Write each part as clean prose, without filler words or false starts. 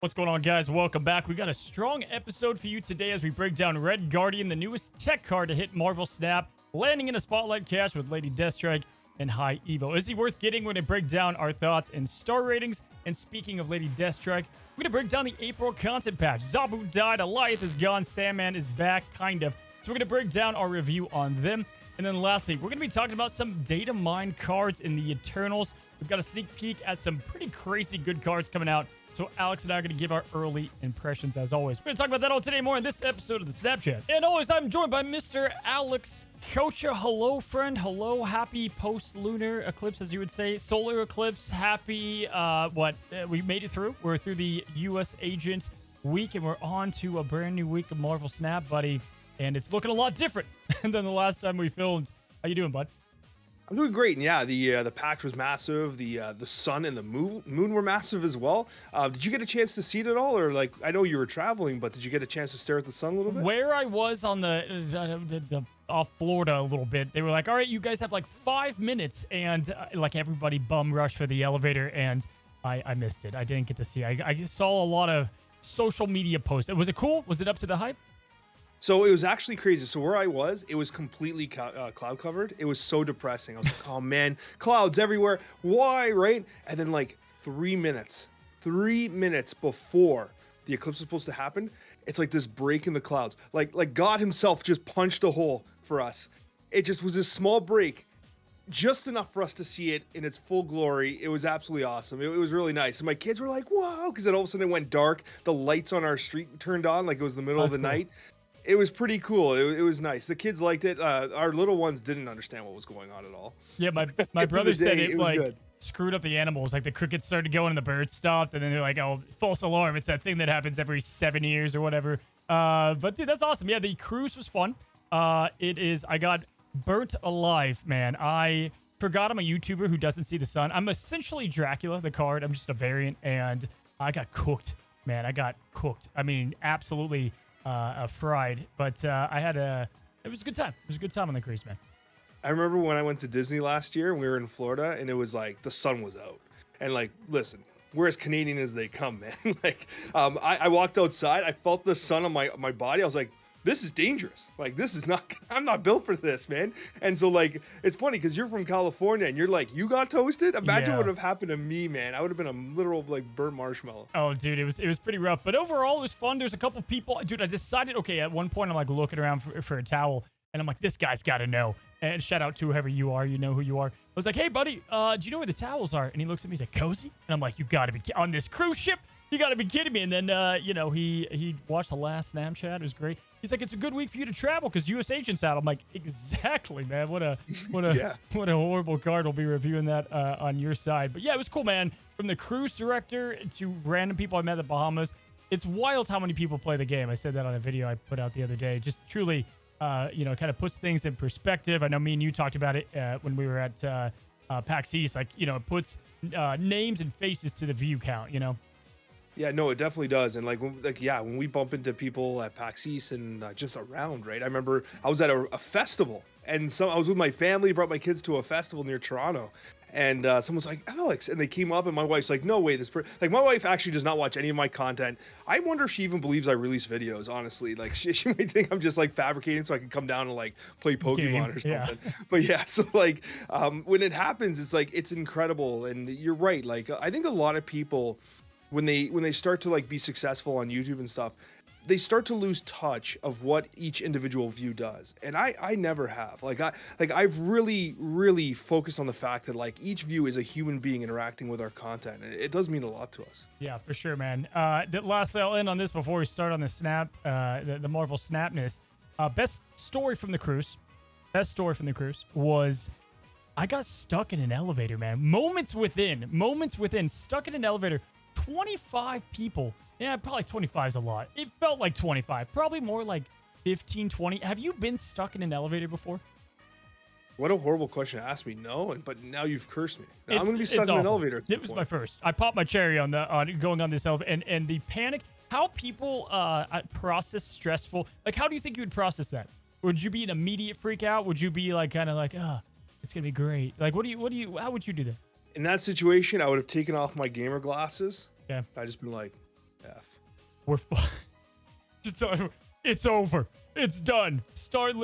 What's going on, guys? Welcome back. We got a strong episode for you today as we break down Red Guardian, the newest tech card to hit Marvel Snap, landing in a spotlight cache with Lady Deathstrike and High Evo. Is he worth getting? We're going to break down our thoughts and star ratings. And speaking of Lady Deathstrike, we're going to break down the April content patch. Zabu died, Alliath is gone, Sandman is back, kind of. So we're going to break down our review on them. And then lastly, we're going to be talking about some Datamine cards in the Eternals. We've got a sneak peek at some pretty crazy good cards coming out. So Alex and I are going to give our early impressions as always. We're going to talk about that all today more in this episode of the Snapchat. And always, I'm joined by Mr. Alex Coccia. Hello, friend. Hello. Happy post-lunar eclipse, as you would say. Solar eclipse. Happy, we made it through. We're through the U.S. Agent week, and we're on to a brand new week of Marvel Snap, buddy. And it's looking a lot different than the last time we filmed. How you doing, bud? I'm doing great, and yeah, the patch was massive. The sun and the moon were massive as well. Did you get a chance to see it at all, or like I know you were traveling, but did you get a chance to stare at the sun a little bit? Where I was on the off Florida a little bit, they were like, "All right, you guys have like 5 minutes," and like everybody bum rushed for the elevator, and I missed it. I didn't get to see. I saw a lot of social media posts. Was it cool? Was it up to the hype? So it was actually crazy. So where I was, it was completely cloud covered. It was so depressing. I was like, oh man, clouds everywhere. Why, right? And then like 3 minutes before the eclipse was supposed to happen, it's like this break in the clouds. Like God himself just punched a hole for us. It just was this small break, just enough for us to see it in its full glory. It was absolutely awesome. It was really nice. And my kids were like, whoa, because then all of a sudden it went dark. The lights on our street turned on like it was the middle of the night. It was pretty cool. It was nice. The kids liked it. Our little ones didn't understand what was going on at all. Yeah, my brother said it like good. Screwed up the animals. Like the crickets started going and the birds stopped, and then they're like, "Oh, false alarm!" It's that thing that happens every 7 years or whatever. But dude, that's awesome. Yeah, the cruise was fun. It is. I got burnt alive, man. I forgot I'm a YouTuber who doesn't see the sun. I'm essentially Dracula, the card. I'm just a variant, and I got cooked, man. I got cooked. I mean, absolutely. Fried, but it was a good time. It was a good time on the cruise, man. I remember when I went to Disney last year and we were in Florida and it was like the sun was out. And like, listen, we're as Canadian as they come, man. Like, I walked outside, I felt the sun on my body. I was like, this is dangerous. Like, this is not, I'm not built for this, man. And so like, it's funny because you're from California and you're like, you got toasted? Imagine what would have happened to me, man. I would have been a literal like burnt marshmallow. Oh, dude, it was pretty rough. But overall, it was fun. There's a couple people, dude, I decided, okay, at one point I'm like looking around for a towel and I'm like, this guy's got to know. And shout out to whoever you are, you know who you are. I was like, hey, buddy, do you know where the towels are? And he looks at me, he's like, Cozy? And I'm like, you got to be on this cruise ship? You got to be kidding me. And then, he watched the last Snapchat. It was great. He's like, it's a good week for you to travel because U.S. Agent's out. I'm like, exactly, man. What a horrible card. We'll be reviewing that on your side. But yeah, it was cool, man. From the cruise director to random people I met at the Bahamas. It's wild how many people play the game. I said that on a video I put out the other day. Just truly, kind of puts things in perspective. I know me and you talked about it when we were at PAX East. Like, it puts names and faces to the view count, Yeah, no, it definitely does. And when we bump into people at PAX East and just around, right? I remember I was at a festival and I was with my family, brought my kids to a festival near Toronto. And someone's like, Alex, and they came up and my wife's like, no way, my wife actually does not watch any of my content. I wonder if she even believes I release videos, honestly. Like she might think I'm just like fabricating so I can come down and like play Pokemon or something. Yeah. But yeah, so like when it happens, it's like, it's incredible. And you're right. Like, I think a lot of people, when they start to like be successful on YouTube and stuff, they start to lose touch of what each individual view does. And I never have. I've really focused on the fact that like each view is a human being interacting with our content. And it does mean a lot to us. Yeah, for sure, man. Lastly, I'll end on this before we start on the Snap, the Marvel Snapness. Best story from the cruise was I got stuck in an elevator, man. Moments within, stuck in an elevator. 25 people. Yeah, probably 25 is a lot. It felt like 25. Probably more like 15, 20. Have you been stuck in an elevator before? What a horrible question to ask me. No, but now you've cursed me. Now I'm going to be stuck in an elevator. It was my first. I popped my cherry on going on this elevator and the panic. How people process stressful. Like, how do you think you would process that? Would you be an immediate freak out? Would you be like kind of like, it's going to be great? Like, how would you do that? In that situation, I would have taken off my gamer glasses. Yeah. I'd just been like, F. We're it's over. It's done.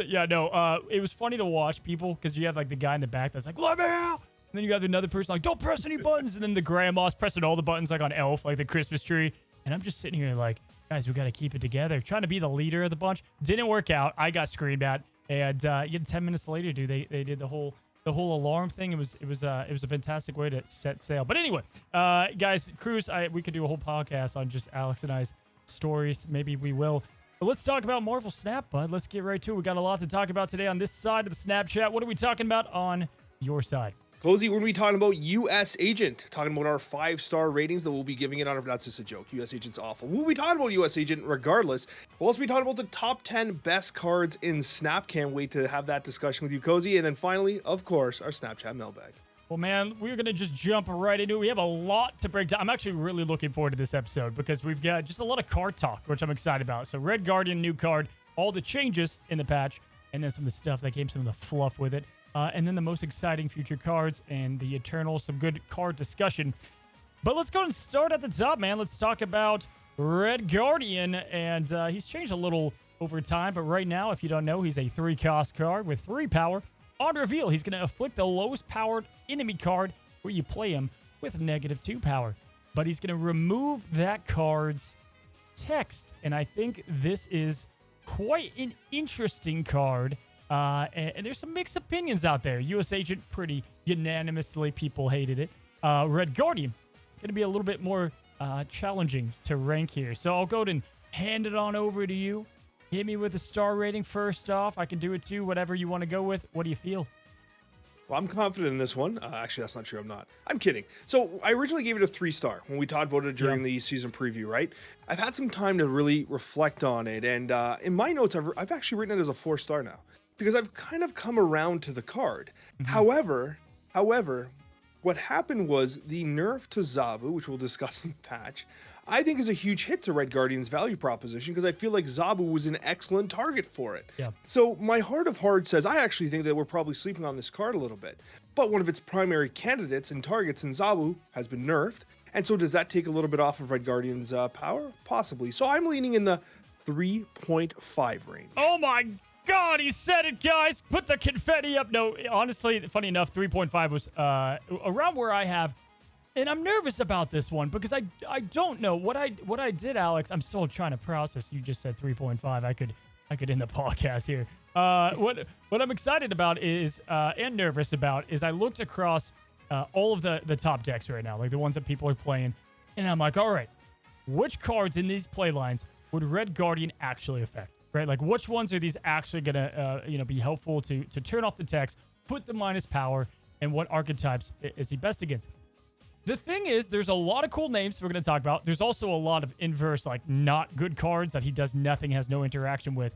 Yeah, no. It was funny to watch people because you have like the guy in the back that's like, let me out. And then you have another person like, don't press any buttons. And then the grandma's pressing all the buttons like on Elf, like the Christmas tree. And I'm just sitting here like, guys, we got to keep it together. Trying to be the leader of the bunch. Didn't work out. I got screamed at. And 10 minutes later, dude, they did the whole alarm thing. It was a fantastic way to set sail. But anyway, guys, Cruz, we could do a whole podcast on just Alex and I's stories. Maybe we will. But let's talk about Marvel Snap, bud. Let's get right to it. We got a lot to talk about today on this side of the Snapchat. What are we talking about on your side? Cozy, we're going to be talking about U.S. Agent, talking about our 5-star ratings that we'll be giving it on. That's just a joke. U.S. Agent's awful. We'll be talking about U.S. Agent regardless. We'll also be talking about the top 10 best cards in Snap. Can't wait to have that discussion with you, Cozy. And then finally, of course, our Snapchat mailbag. Well, man, we're going to just jump right into it. We have a lot to break down. I'm actually really looking forward to this episode because we've got just a lot of card talk, which I'm excited about. So Red Guardian, new card, all the changes in the patch, and then some of the stuff that came, some of the fluff with it. And then the most exciting future cards and the Eternal, some good card discussion. But let's go and start at the top, man. Let's talk about Red Guardian. And he's changed a little over time. But right now, if you don't know, he's a 3-cost card with 3 power. On reveal, he's going to afflict the lowest powered enemy card where you play him with -2 power. But he's going to remove that card's text. And I think this is quite an interesting card. And there's some mixed opinions out there. U.S. Agent, pretty unanimously, people hated it. Red Guardian, going to be a little bit more challenging to rank here. So I'll go ahead and hand it on over to you. Hit me with a star rating first off. I can do it too, whatever you want to go with. What do you feel? Well, I'm confident in this one. Actually, that's not true. I'm not. I'm kidding. So I originally gave it a 3-star when we talked about it during the season preview, right? I've had some time to really reflect on it. And in my notes, I've actually written it as a 4-star now because I've kind of come around to the card. However, what happened was the nerf to Zabu, which we'll discuss in the patch, I think is a huge hit to Red Guardian's value proposition because I feel like Zabu was an excellent target for it. Yeah. So my heart of heart says I actually think that we're probably sleeping on this card a little bit. But one of its primary candidates and targets in Zabu has been nerfed. And so does that take a little bit off of Red Guardian's power? Possibly. So I'm leaning in the 3.5 range. Oh my God, he said it, guys. Put the confetti up. No, honestly, funny enough, 3.5 was around where I have. And I'm nervous about this one because I don't know what I did, Alex. I'm still trying to process. You just said 3.5. I could end the podcast here. What I'm excited about is and nervous about is I looked across all of the top decks right now, like the ones that people are playing, and I'm like, all right, which cards in these play lines would Red Guardian actually affect? Right, like which ones are these actually gonna be helpful to turn off the text, put the minus power, and what archetypes is he best against? The thing is, there's a lot of cool names we're going to talk about. There's also a lot of inverse, like, not good cards that he does nothing, has no interaction with.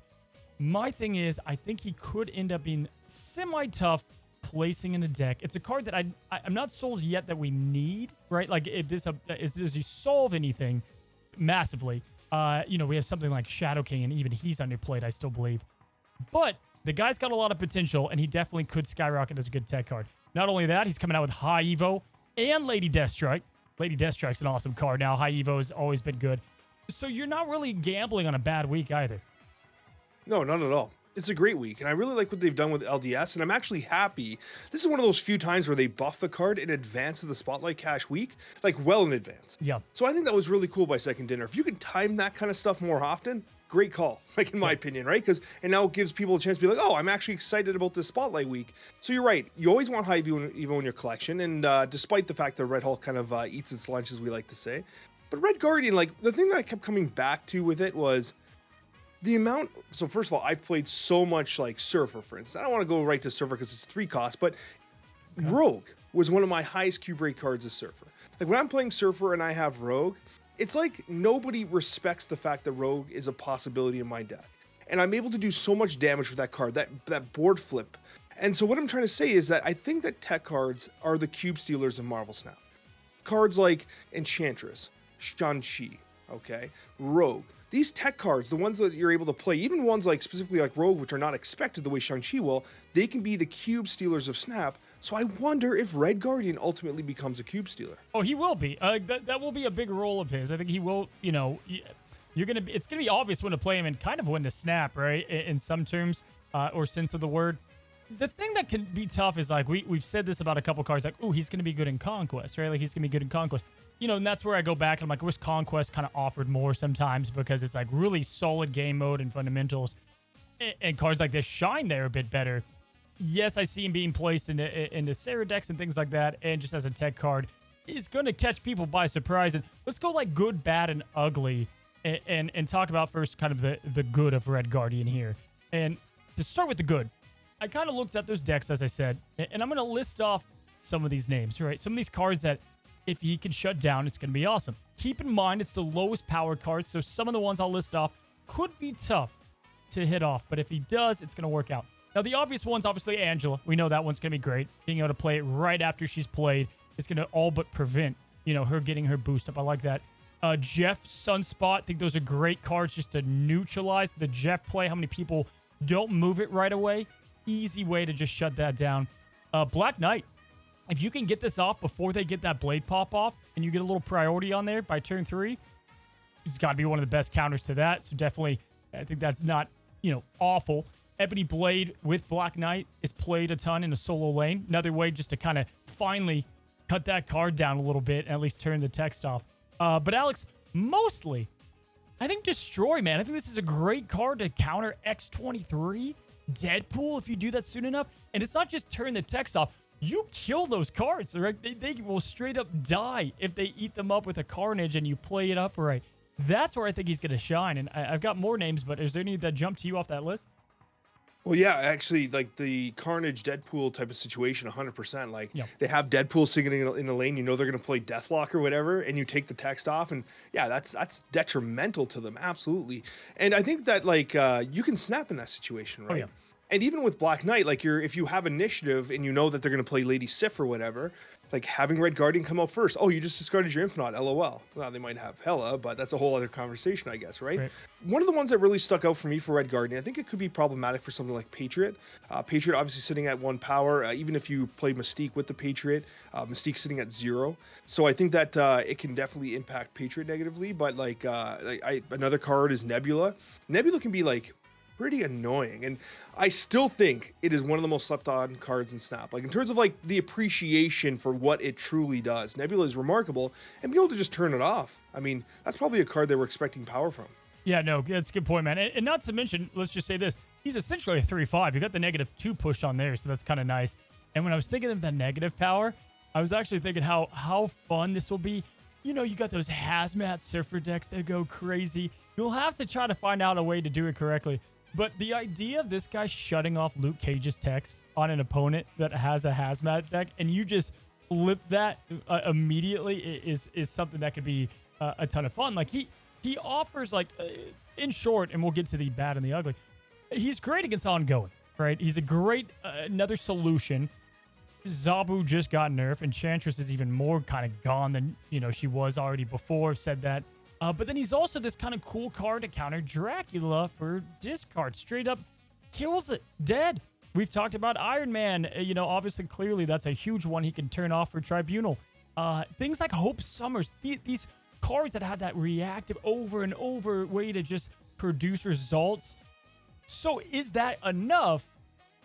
My thing is, I think he could end up being semi-tough placing in a deck. It's a card that I'm not sold yet that we need, right? Like, does he solve anything massively? We have something like Shadow King, and even he's underplayed, I still believe. But the guy's got a lot of potential, and he definitely could skyrocket as a good tech card. Not only that, he's coming out with High Evo and Lady Deathstrike. Lady Deathstrike's an awesome card now. High Evo has always been good. So you're not really gambling on a bad week either. No, not at all. It's a great week, and I really like what they've done with LDS, and I'm actually happy. This is one of those few times where they buff the card in advance of the Spotlight Cash week, like well in advance. Yeah. So I think that was really cool by Second Dinner. If you can time that kind of stuff more often, great call, like in my opinion, right? And now it gives people a chance to be like, oh, I'm actually excited about this Spotlight week. So you're right. You always want High Evo in your collection, and despite the fact that Red Hulk kind of eats its lunch, as we like to say. But Red Guardian, like, the thing that I kept coming back to with it was the amount. So first of all, I've played so much like Surfer, for instance. I don't want to go right to Surfer because it's 3 costs, but Rogue was one of my highest cube rate cards as Surfer. Like when I'm playing Surfer and I have Rogue, it's like nobody respects the fact that Rogue is a possibility in my deck. And I'm able to do so much damage with that card, that board flip. And so what I'm trying to say is that I think that tech cards are the cube stealers of Marvel Snap. Cards like Enchantress, Shang-Chi, okay, Rogue. These tech cards, the ones that you're able to play, even ones like specifically like Rogue, which are not expected the way Shang-Chi will, they can be the cube stealers of Snap. So I wonder if Red Guardian ultimately becomes a cube stealer. Oh, he will be. That will be a big role of his. I think he will. You're gonna. It's gonna be obvious when to play him and kind of when to snap, right? In some terms, or sense of the word. The thing that can be tough is like we've said this about a couple cards. Like, oh, he's gonna be good in Conquest, right? Like he's gonna be good in Conquest. And that's where I go back and I'm like, I wish Conquest kind of offered more sometimes because it's like really solid game mode and fundamentals. And cards like this shine there a bit better. Yes, I see him being placed into Sarah decks and things like that, and just as a tech card, is going to catch people by surprise. And let's go like good, bad, and ugly, and talk about first kind of the good of Red Guardian here. And to start with the good, I kind of looked at those decks, as I said, and I'm going to list off some of these names, right? Some of these cards that if he can shut down, it's going to be awesome. Keep in mind, it's the lowest power card, so some of the ones I'll list off could be tough to hit off, but if he does, it's going to work out. Now, the obvious one's obviously Angela. We know that one's going to be great. Being able to play it right after she's played is going to all but prevent, her getting her boost up. I like that. Jeff, Sunspot, I think those are great cards just to neutralize the Jeff play. How many people don't move it right away? Easy way to just shut that down. Black Knight. If you can get this off before they get that blade pop off and you get a little priority on there by turn 3, it's got to be one of the best counters to that. So definitely, I think that's not, awful. Ebony Blade with Black Knight is played a ton in a solo lane. Another way just to kind of finally cut that card down a little bit and at least turn the text off. But Alex, mostly, I think Destroy, man. I think this is a great card to counter X-23, Deadpool, if you do that soon enough. And it's not just turn the text off. You kill those cards, right? They will straight up die if they eat them up with a Carnage and you play it upright. That's where I think he's going to shine. And I've got more names, but is there any that jump to you off that list? Well, yeah, actually, like the Carnage Deadpool type of situation, 100%. Like, they have Deadpool sitting in the lane, they're going to play Deathlock or whatever, and you take the text off, and yeah, that's detrimental to them, absolutely. And I think that, like, you can snap in that situation, right? Oh, yeah. And even with Black Knight, like if you have initiative and you know that they're going to play Lady Sif or whatever, like having Red Guardian come out first. Oh, you just discarded your Infinite, LOL. Well, they might have Hela, but that's a whole other conversation, I guess, right? One of the ones that really stuck out for me for Red Guardian, I think it could be problematic for something like Patriot. Patriot obviously sitting at 1 power, even if you play Mystique with the Patriot, Mystique sitting at 0. So I think that it can definitely impact Patriot negatively, but like another card is Nebula. Nebula can be like pretty annoying, and I still think it is one of the most slept on cards in Snap. Like in terms of like the appreciation for what it truly does, Nebula is remarkable, and being able to just turn it off, I mean, that's probably a card they were expecting power from. Yeah, no, that's a good point, man. And not to mention, let's just say this, he's essentially a 3/5. You got the -2 push on there, so that's kind of nice. And when I was thinking of the negative power, I was actually thinking how fun this will be. You got those hazmat surfer decks that go crazy. You'll have to try to find out a way to do it correctly. But the idea of this guy shutting off Luke Cage's text on an opponent that has a hazmat deck and you just flip that immediately is something that could be a ton of fun. Like he offers, like, in short, and we'll get to the bad and the ugly, he's great against ongoing, right? He's a great another solution. Zabu just got nerfed, Enchantress is even more kind of gone than she was already before. Said that. But then he's also this kind of cool card to counter Dracula for discard. Straight up kills it. Dead. We've talked about Iron Man. Obviously, clearly, that's a huge one he can turn off for Tribunal. Things like Hope Summers. These cards that have that reactive over and over way to just produce results. So is that enough?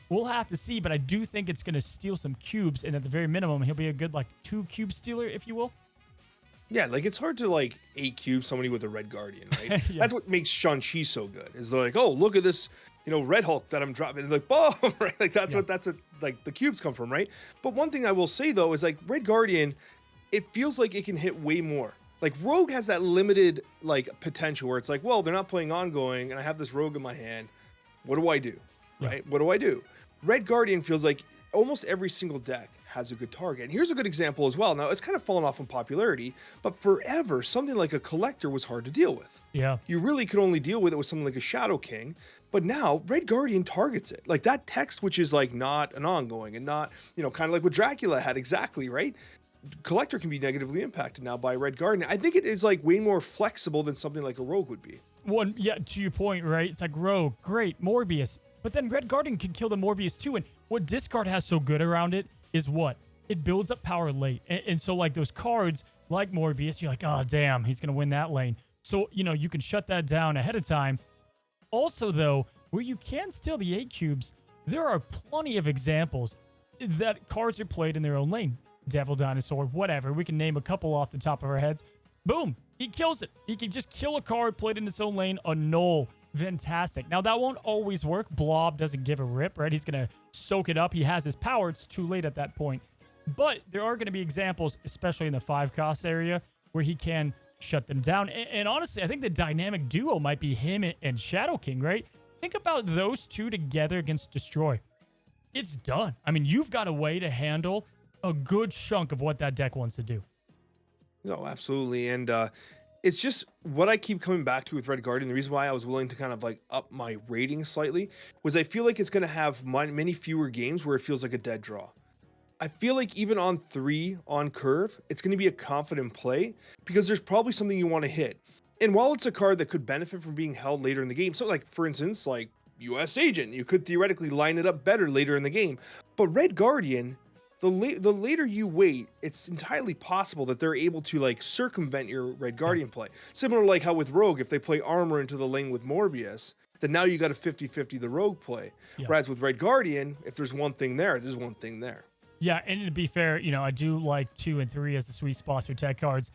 We'll have to see, but I do think it's going to steal some cubes, and at the very minimum, he'll be a good, like, 2 cube stealer, if you will. Yeah, like it's hard to like 8 cube somebody with a Red Guardian, right? Yeah. That's what makes Shang-Chi so good. Is they're like, oh, look at this, Red Hulk that I'm dropping. Like, boom, right? Like that's what like the cubes come from, right? But one thing I will say though is like Red Guardian, it feels like it can hit way more. Like Rogue has that limited like potential where it's like, well, they're not playing ongoing, and I have this Rogue in my hand. What do I do? Right? What do I do? Red Guardian feels like almost every single deck has a good target. And here's a good example as well. Now, it's kind of fallen off in popularity, but forever, something like a Collector was hard to deal with. Yeah. You really could only deal with it with something like a Shadow King, but now Red Guardian targets it. Like that text, which is like not an ongoing and not, kind of like what Dracula had exactly, right? collector can be negatively impacted now by Red Guardian. I think it is like way more flexible than something like a Rogue would be. One, yeah, to your point, right? It's like Rogue, great, Morbius. But then Red Guardian can kill the Morbius too. And what discard has so good around it is what? It builds up power late. And so like those cards like Morbius, you're like, oh, damn, he's going to win that lane. So, you can shut that down ahead of time. Also, though, where you can steal the 8 cubes, there are plenty of examples that cards are played in their own lane. Devil Dinosaur, whatever. We can name a couple off the top of our heads. Boom, he kills it. He can just kill a card played in its own lane, a null. Fantastic. Now, that won't always work. Blob doesn't give a rip, right? He's going to soak it up. He has his power. It's too late at that point. But there are going to be examples, especially in the 5-cost area, where he can shut them down. And honestly, I think the dynamic duo might be him and Shadow King, right? Think about those two together against Destroy. It's done. I mean, you've got a way to handle a good chunk of what that deck wants to do. No, absolutely. And it's just what I keep coming back to with Red Guardian. The reason why I was willing to kind of like up my rating slightly was I feel like it's going to have many fewer games where it feels like a dead draw. I feel like even on 3 on curve, it's going to be a confident play because there's probably something you want to hit. And while it's a card that could benefit from being held later in the game, so like for instance, like US Agent, you could theoretically line it up better later in the game. But Red Guardian, the later you wait, it's entirely possible that they're able to like circumvent your Red Guardian play. Similar like how with Rogue, if they play Armor into the lane with Morbius, then now you got a 50-50 the Rogue play. Yeah. Whereas with Red Guardian, if there's one thing there, there's one thing there. Yeah, and to be fair, I do like 2 and 3 as the sweet spots for tech cards.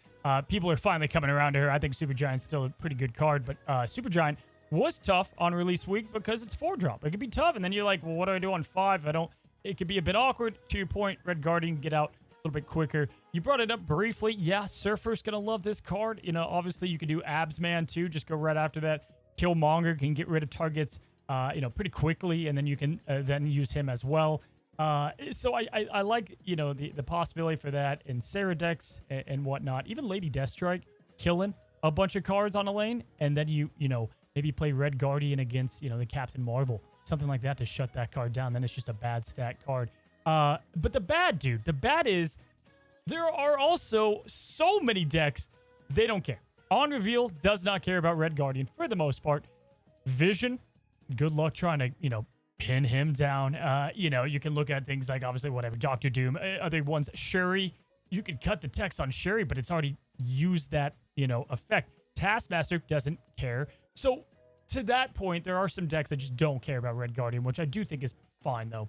People are finally coming around to her. I think Supergiant's still a pretty good card, but Supergiant was tough on release week because it's 4-drop. It could be tough, and then you're like, well, what do I do on 5? It could be a bit awkward. To your point, Red Guardian get out a little bit quicker. You brought it up briefly. Yeah, Surfer's going to love this card. Obviously you can do Abs Man too. Just go right after that. Killmonger can get rid of targets, pretty quickly, and then you can then use him as well. So I like, the possibility for that in Sarah decks and whatnot. Even Lady Deathstrike killing a bunch of cards on a lane, and then you maybe play Red Guardian against, the Captain Marvel, something like that to shut that card down. Then it's just a bad stat card. But the bad is there are also so many decks, they don't care. On reveal does not care about Red Guardian for the most part. Vision, good luck trying to, pin him down. You can look at things like obviously whatever, Doctor Doom, other ones, Shuri. You could cut the text on Shuri, but it's already used that, effect. Taskmaster doesn't care. So to that point, there are some decks that just don't care about Red Guardian, which I do think is fine though.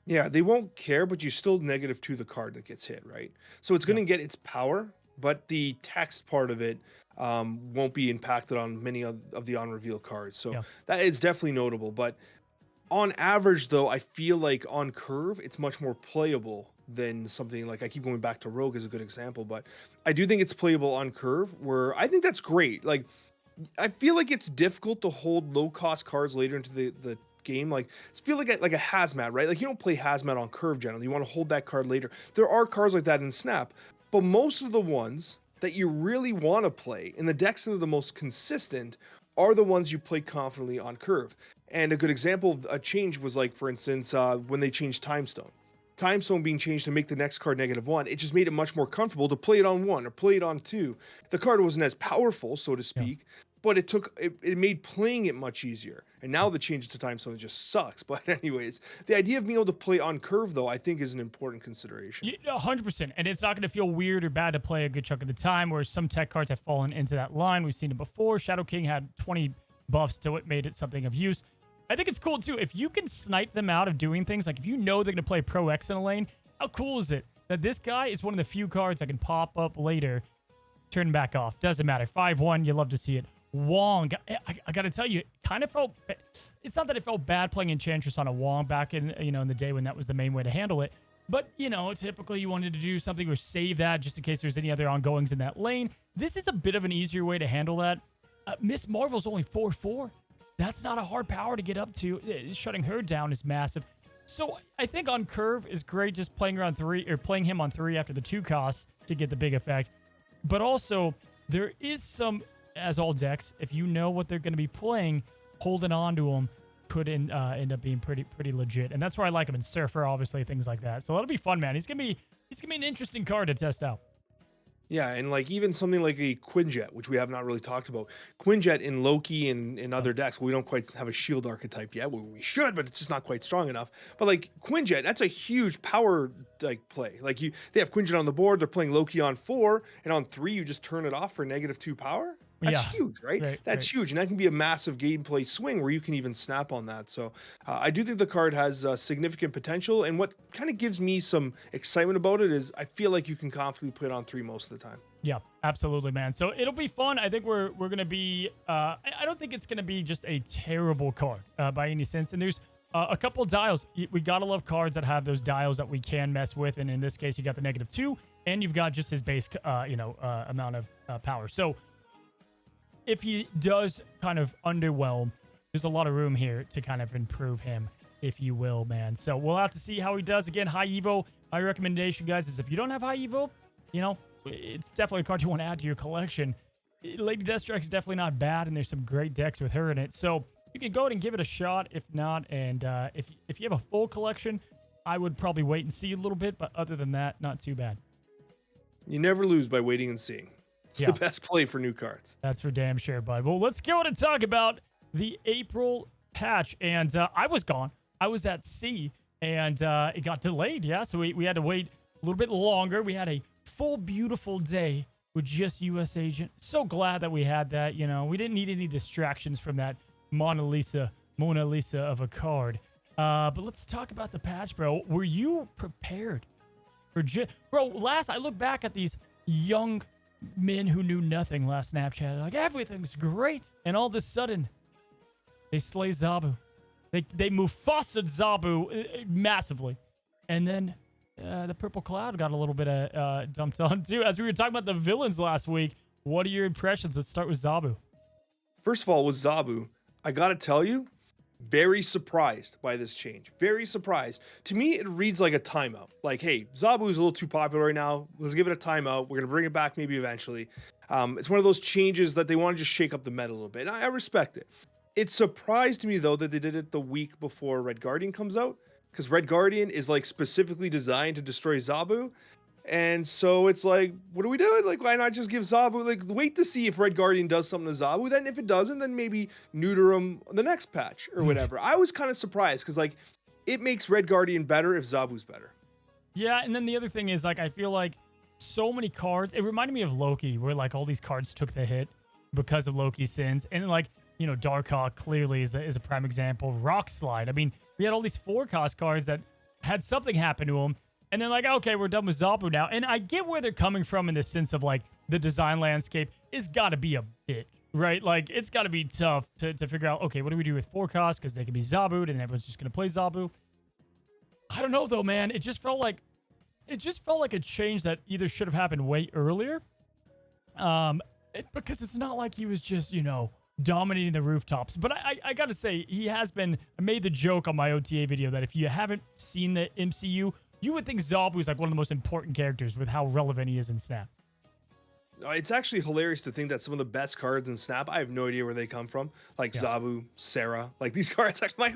Yeah, they won't care, but you still -2 the card that gets hit, right? So it's going to get its power, but the text part of it won't be impacted on many of the on-reveal cards. So that is definitely notable. But on average, though, I feel like on curve, it's much more playable than something like, I keep going back to Rogue as a good example, but I do think it's playable on curve, where I think that's great. Like, I feel like it's difficult to hold low-cost cards later into the game. Like, I feel like a Hazmat, right? Like, you don't play Hazmat on curve generally. You want to hold that card later. There are cards like that in Snap, but most of the ones that you really want to play in the decks that are the most consistent are the ones you play confidently on curve. And a good example of a change was like, for instance, when they changed Time Stone. Time Stone being changed to make the next card -1, it just made it much more comfortable to play it on 1 or play it on 2. The card wasn't as powerful, so to speak, but it made playing it much easier. And now the change to Time Stone just sucks. But anyways, the idea of being able to play on curve, though, I think is an important consideration. 100%. And it's not going to feel weird or bad to play a good chunk of the time, where some tech cards have fallen into that line. We've seen it before. Shadow King had 20 buffs to it, made it something of use. I think it's cool, too. If you can snipe them out of doing things, like if you know they're going to play Pro X in a lane, how cool is it that this guy is one of the few cards that can pop up later, turn back off? Doesn't matter. 5-1, you love to see it. Wong, I got to tell you, kind of felt, it's not that it felt bad playing Enchantress on a Wong back in, in the day when that was the main way to handle it. But, typically you wanted to do something or save that just in case there's any other ongoings in that lane. This is a bit of an easier way to handle that. Miss Marvel's only 4-4. That's not a hard power to get up to. Shutting her down is massive. So I think on curve is great, just playing around 3 or playing him on 3 after the 2 costs to get the big effect. But also there is some, as all decks, if you know what they're going to be playing, holding on to them could end up being pretty legit. And that's where I like him in Surfer, obviously, things like that. So that'll be fun, man. He's gonna be an interesting card to test out. Yeah, and like even something like a Quinjet, which we have not really talked about. Quinjet in Loki and in other decks, we don't quite have a shield archetype yet. Well, we should, but it's just not quite strong enough. But like Quinjet, that's a huge power like play. Like they have Quinjet on the board, they're playing Loki on 4, and on 3 you just turn it off for -2 power. That's huge, right? That's huge, and that can be a massive gameplay swing where you can even snap on that. So I do think the card has significant potential, and what kind of gives me some excitement about it is I feel like you can confidently play it on 3 most of the time. Yeah, absolutely, man. So it'll be fun. I think we're gonna be. I don't think it's gonna be just a terrible card by any sense. And there's a couple dials. We gotta love cards that have those dials that we can mess with. And in this case, you got the -2, and you've got just his base, amount of power. So if he does kind of underwhelm, there's a lot of room here to kind of improve him, if you will, man. So we'll have to see how he does. Again, high Evo. My recommendation, guys, is if you don't have high Evo, it's definitely a card you want to add to your collection. Lady Deathstrike is definitely not bad, and there's some great decks with her in it. So you can go ahead and give it a shot. If not, and if you have a full collection, I would probably wait and see a little bit. But other than that, not too bad. You never lose by waiting and seeing. It's the best play for new cards. That's for damn sure, bud. Well, let's go ahead and talk about the April patch. And I was gone. I was at sea, and it got delayed. Yeah, so we had to wait a little bit longer. We had a full, beautiful day with just US Agent. So glad that we had that. We didn't need any distractions from that Mona Lisa of a card. But let's talk about the patch, bro. Were you prepared for bro? Last I look back at these young men who knew nothing last Snapchat, like everything's great, and all of a sudden they slay Zabu. They Mufasa'd Zabu massively, and then the purple cloud got a little bit dumped on too. As we were talking about the villains last week, what are your impressions? Let's start with Zabu. First of all, with Zabu, I gotta tell you, very surprised by this change. Very surprised. To me, it reads like a timeout. Like, hey, Zabu is a little too popular right now. Let's give it a timeout. We're going to bring it back maybe eventually. It's one of those changes that they want to just shake up the meta a little bit. And I respect it. It surprised me, though, that they did it the week before Red Guardian comes out. Because Red Guardian is, like, specifically designed to destroy Zabu. And so it's like, what are we doing? Like, why not just give Zabu, like, wait to see if Red Guardian does something to Zabu. Then if it doesn't, then maybe neuter him the next patch or whatever. I was kind of surprised because, like, it makes Red Guardian better if Zabu's better. Yeah, and then the other thing is, like, I feel like so many cards, it reminded me of Loki, where, like, all these cards took the hit because of Loki's sins. And, like, Darkhawk clearly is a prime example. Rock Slide. I mean, we had all these forecast cards that had something happen to them. And then, like, okay, we're done with Zabu now. And I get where they're coming from in the sense of, like, the design landscape is got to be a bit, right? Like, it's got to be tough to figure out, okay, what do we do with forecast? Because they can be Zabu'd and everyone's just going to play Zabu. I don't know, though, man. It just felt like a change that either should have happened way earlier. Because it's not like he was just, dominating the rooftops. But I got to say, he has been, I made the joke on my OTA video that if you haven't seen the MCU, you would think Zabu is like one of the most important characters with how relevant he is in Snap. It's actually hilarious to think that some of the best cards in Snap, I have no idea where they come from. Like Zabu, Sarah, like these cards. Actually,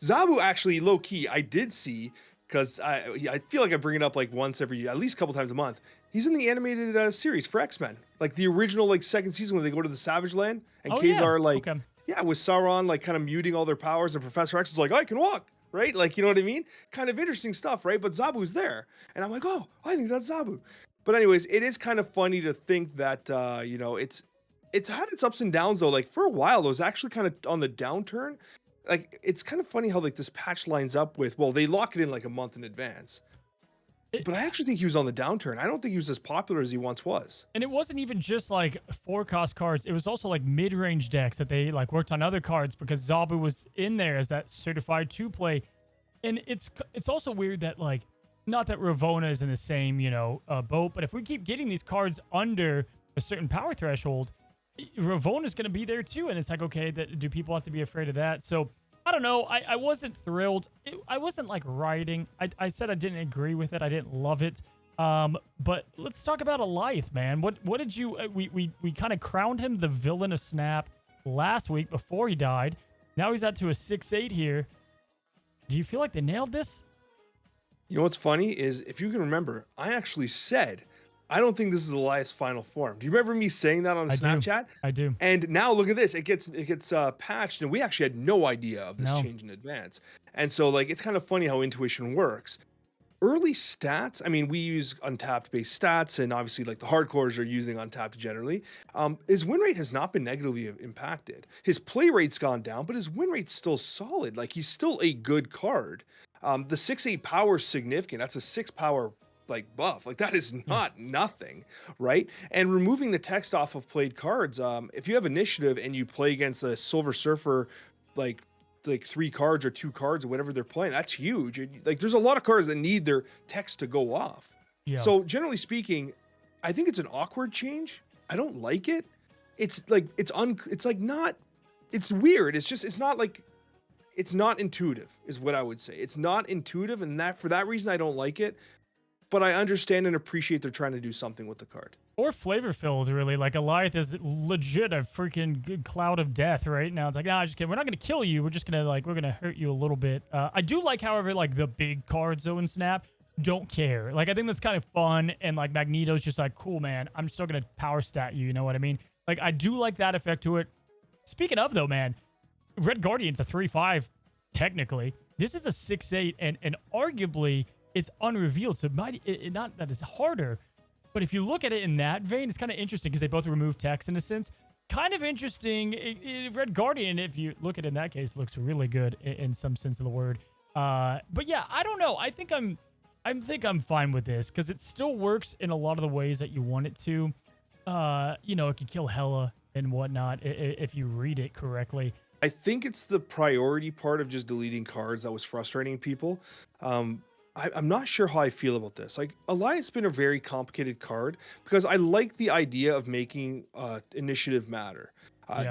Zabu actually, low key, I did see, because I feel like I bring it up like once every, at least a couple times a month. He's in the animated series for X-Men, like the original like second season when they go to the Savage Land and Kazar with Sauron like kind of muting all their powers, and Professor X is like, I can walk. Right? Like, you know what I mean? Kind of interesting stuff, right? But Zabu's there. And I'm like, oh, I think that's Zabu. But anyways, it is kind of funny to think that, it's had its ups and downs, though. Like, for a while, it was actually kind of on the downturn. Like, it's kind of funny how, like, this patch lines up with, well, they lock it in, like, a month in advance. But I actually think he was on the downturn. I don't think he was as popular as he once was. And it wasn't even just like forecast cards. It was also like mid-range decks that they like worked on other cards because Zabu was in there as that certified 2-play. And it's also weird that like, not that Ravona is in the same, boat, but if we keep getting these cards under a certain power threshold, Ravona is going to be there too. And it's like, okay, do people have to be afraid of that? So I don't know. I wasn't thrilled. I wasn't like rioting. I said I didn't agree with it. I didn't love it. But let's talk about Alith, man. What did you? We kind of crowned him the villain of Snap last week before he died. Now he's out to a 6-8 here. Do you feel like they nailed this? You know what's funny is, if you can remember, I actually said, I don't think this is Elias' final form. Do you remember me saying that on Snapchat? I do. And now look at this. It gets patched, and we actually had no idea of this No. change in advance. And so, like, it's kind of funny how intuition works. Early stats, I mean, we use untapped based stats, and obviously, like, the hardcores are using untapped generally. His win rate has not been negatively impacted. His play rate's gone down, but his win rate's still solid. Like, he's still a good card. The 6-8 power is significant. That's a 6 power like buff. Like, that is not nothing, right? And removing the text off of played cards, if you have initiative and you play against a Silver Surfer, like 3 cards or 2 cards or whatever they're playing, that's huge. Like, there's a lot of cards that need their text to go off. Yeah. So generally speaking, I think it's an awkward change. I don't like it. It's like it's weird. It's not intuitive is what I would say. It's not intuitive, and for that reason I don't like it. But I understand and appreciate they're trying to do something with the card. Or flavor filled, really. Like, Goliath is legit a freaking good cloud of death right now. It's like, nah, just kidding. We're not going to kill you. We're just going to, like, we're going to hurt you a little bit. I do like, however, like, the big cards, though, in Snap don't care. Like, I think that's kind of fun. And, like, Magneto's just like, cool, man. I'm still going to power stat you. You know what I mean? Like, I do like that effect to it. Speaking of, though, man, Red Guardian's a 3-5, technically. This is a 6-8, and arguably, it's unrevealed, so not that it's harder. But if you look at it in that vein, it's kind of interesting because they both remove text in a sense. Kind of interesting. Red Guardian, if you look at it in that case, looks really good in some sense of the word. But yeah, I don't know. I think I'm fine with this because it still works in a lot of the ways that you want it to. You know, it can kill Hela and whatnot if you read it correctly. I think it's the priority part of just deleting cards that was frustrating people. I'm not sure how I feel about this. Like, Elias has been a very complicated card because I like the idea of making initiative matter.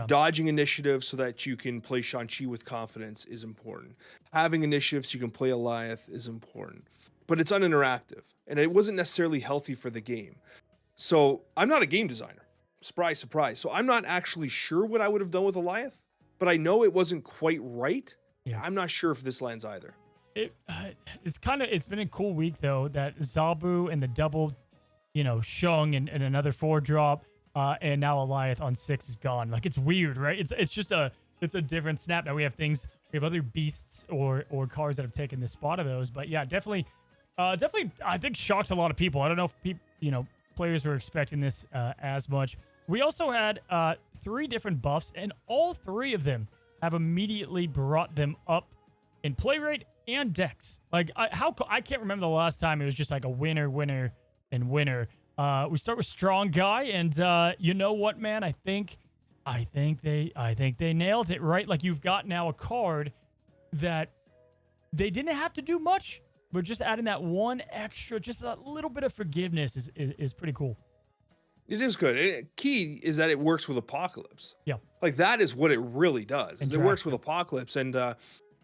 Dodging initiative so that you can play Shang-Chi with confidence is important. Having initiative so you can play Elias is important. But it's uninteractive, and it wasn't necessarily healthy for the game. So I'm not a game designer. Surprise, surprise. So I'm not actually sure what I would have done with Elias, but I know it wasn't quite right. Yeah. I'm not sure if this lands either. It's been a cool week though, that Zabu and the double, Shung and another 4-drop, and now Eliath on 6 is gone. Like, it's weird, right? It's just a different Snap. Now we have other beasts or cards that have taken the spot of those. But yeah, definitely I think shocked a lot of people. I don't know if players were expecting this as much. We also had 3 different buffs, and all 3 of them have immediately brought them up in play rate and dex. Like, I can't remember the last time it was just like a winner, and winner. We start with Strong Guy, and you know what, man? I think they nailed it, right? Like, you've got now a card that they didn't have to do much, but just adding that one extra, just a little bit of forgiveness is pretty cool. It is good. And key is that it works with Apocalypse. Yeah. Like, that is what it really does. It works with Apocalypse, and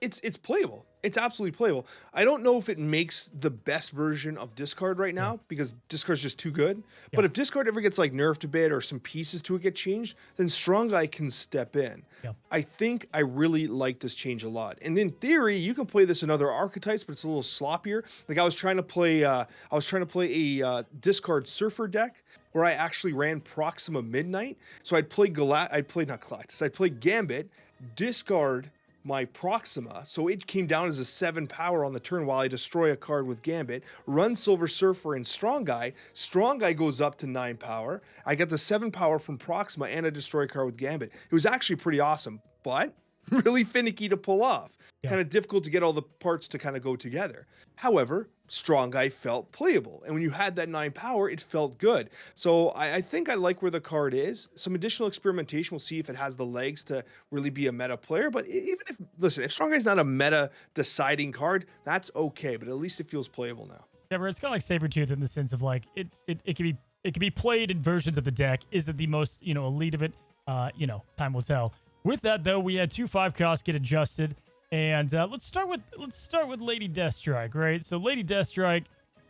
it's playable. It's absolutely playable. I don't know if it makes the best version of Discard right now because Discard's just too good. Yeah. But if Discard ever gets like nerfed a bit or some pieces to it get changed, then Strong Guy can step in. Yeah. I think I really like this change a lot. And in theory, you can play this in other archetypes, but it's a little sloppier. Like, I was trying to play a Discard Surfer deck where I actually ran Proxima Midnight. So I'd play Gambit, discard my Proxima, so it came down as a 7 power on the turn while I destroy a card with Gambit, run Silver Surfer and Strong Guy. Strong Guy goes up to 9 power. I get the 7 power from Proxima and I destroy a card with Gambit. It was actually pretty awesome, but really finicky to pull off. Yeah. Kind of difficult to get all the parts to kind of go together. However, Strong Guy felt playable, and when you had that 9 power, it felt good. So I think I like where the card is. Some additional experimentation, we'll see if it has the legs to really be a meta player. But if Strong Guy's not a meta deciding card, that's okay. But at least it feels playable now. Yeah, it's kind of like Sabretooth in the sense of like it can be played in versions of the deck. Is it the most elite of it? Time will tell. With that though, we had 2 5 costs get adjusted. And let's start with Lady Deathstrike, right? So Lady Deathstrike,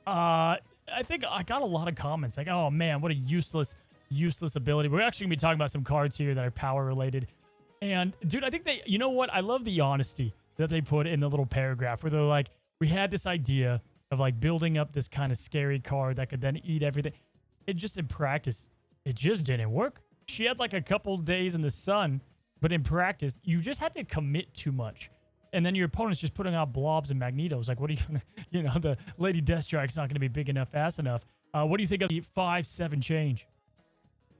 I think I got a lot of comments like, "Oh man, what a useless ability." We're actually gonna be talking about some cards here that are power related. And dude, I think you know what? I love the honesty that they put in the little paragraph where they're like, we had this idea of like building up this kind of scary card that could then eat everything. It just in practice, it just didn't work. She had like a couple days in the sun, but in practice, you just had to commit too much. And then your opponent's just putting out blobs and magnetos. Like, what are you gonna, the Lady Deathstrike's not going to be big enough, fast enough. What do you think of the 5/7 change?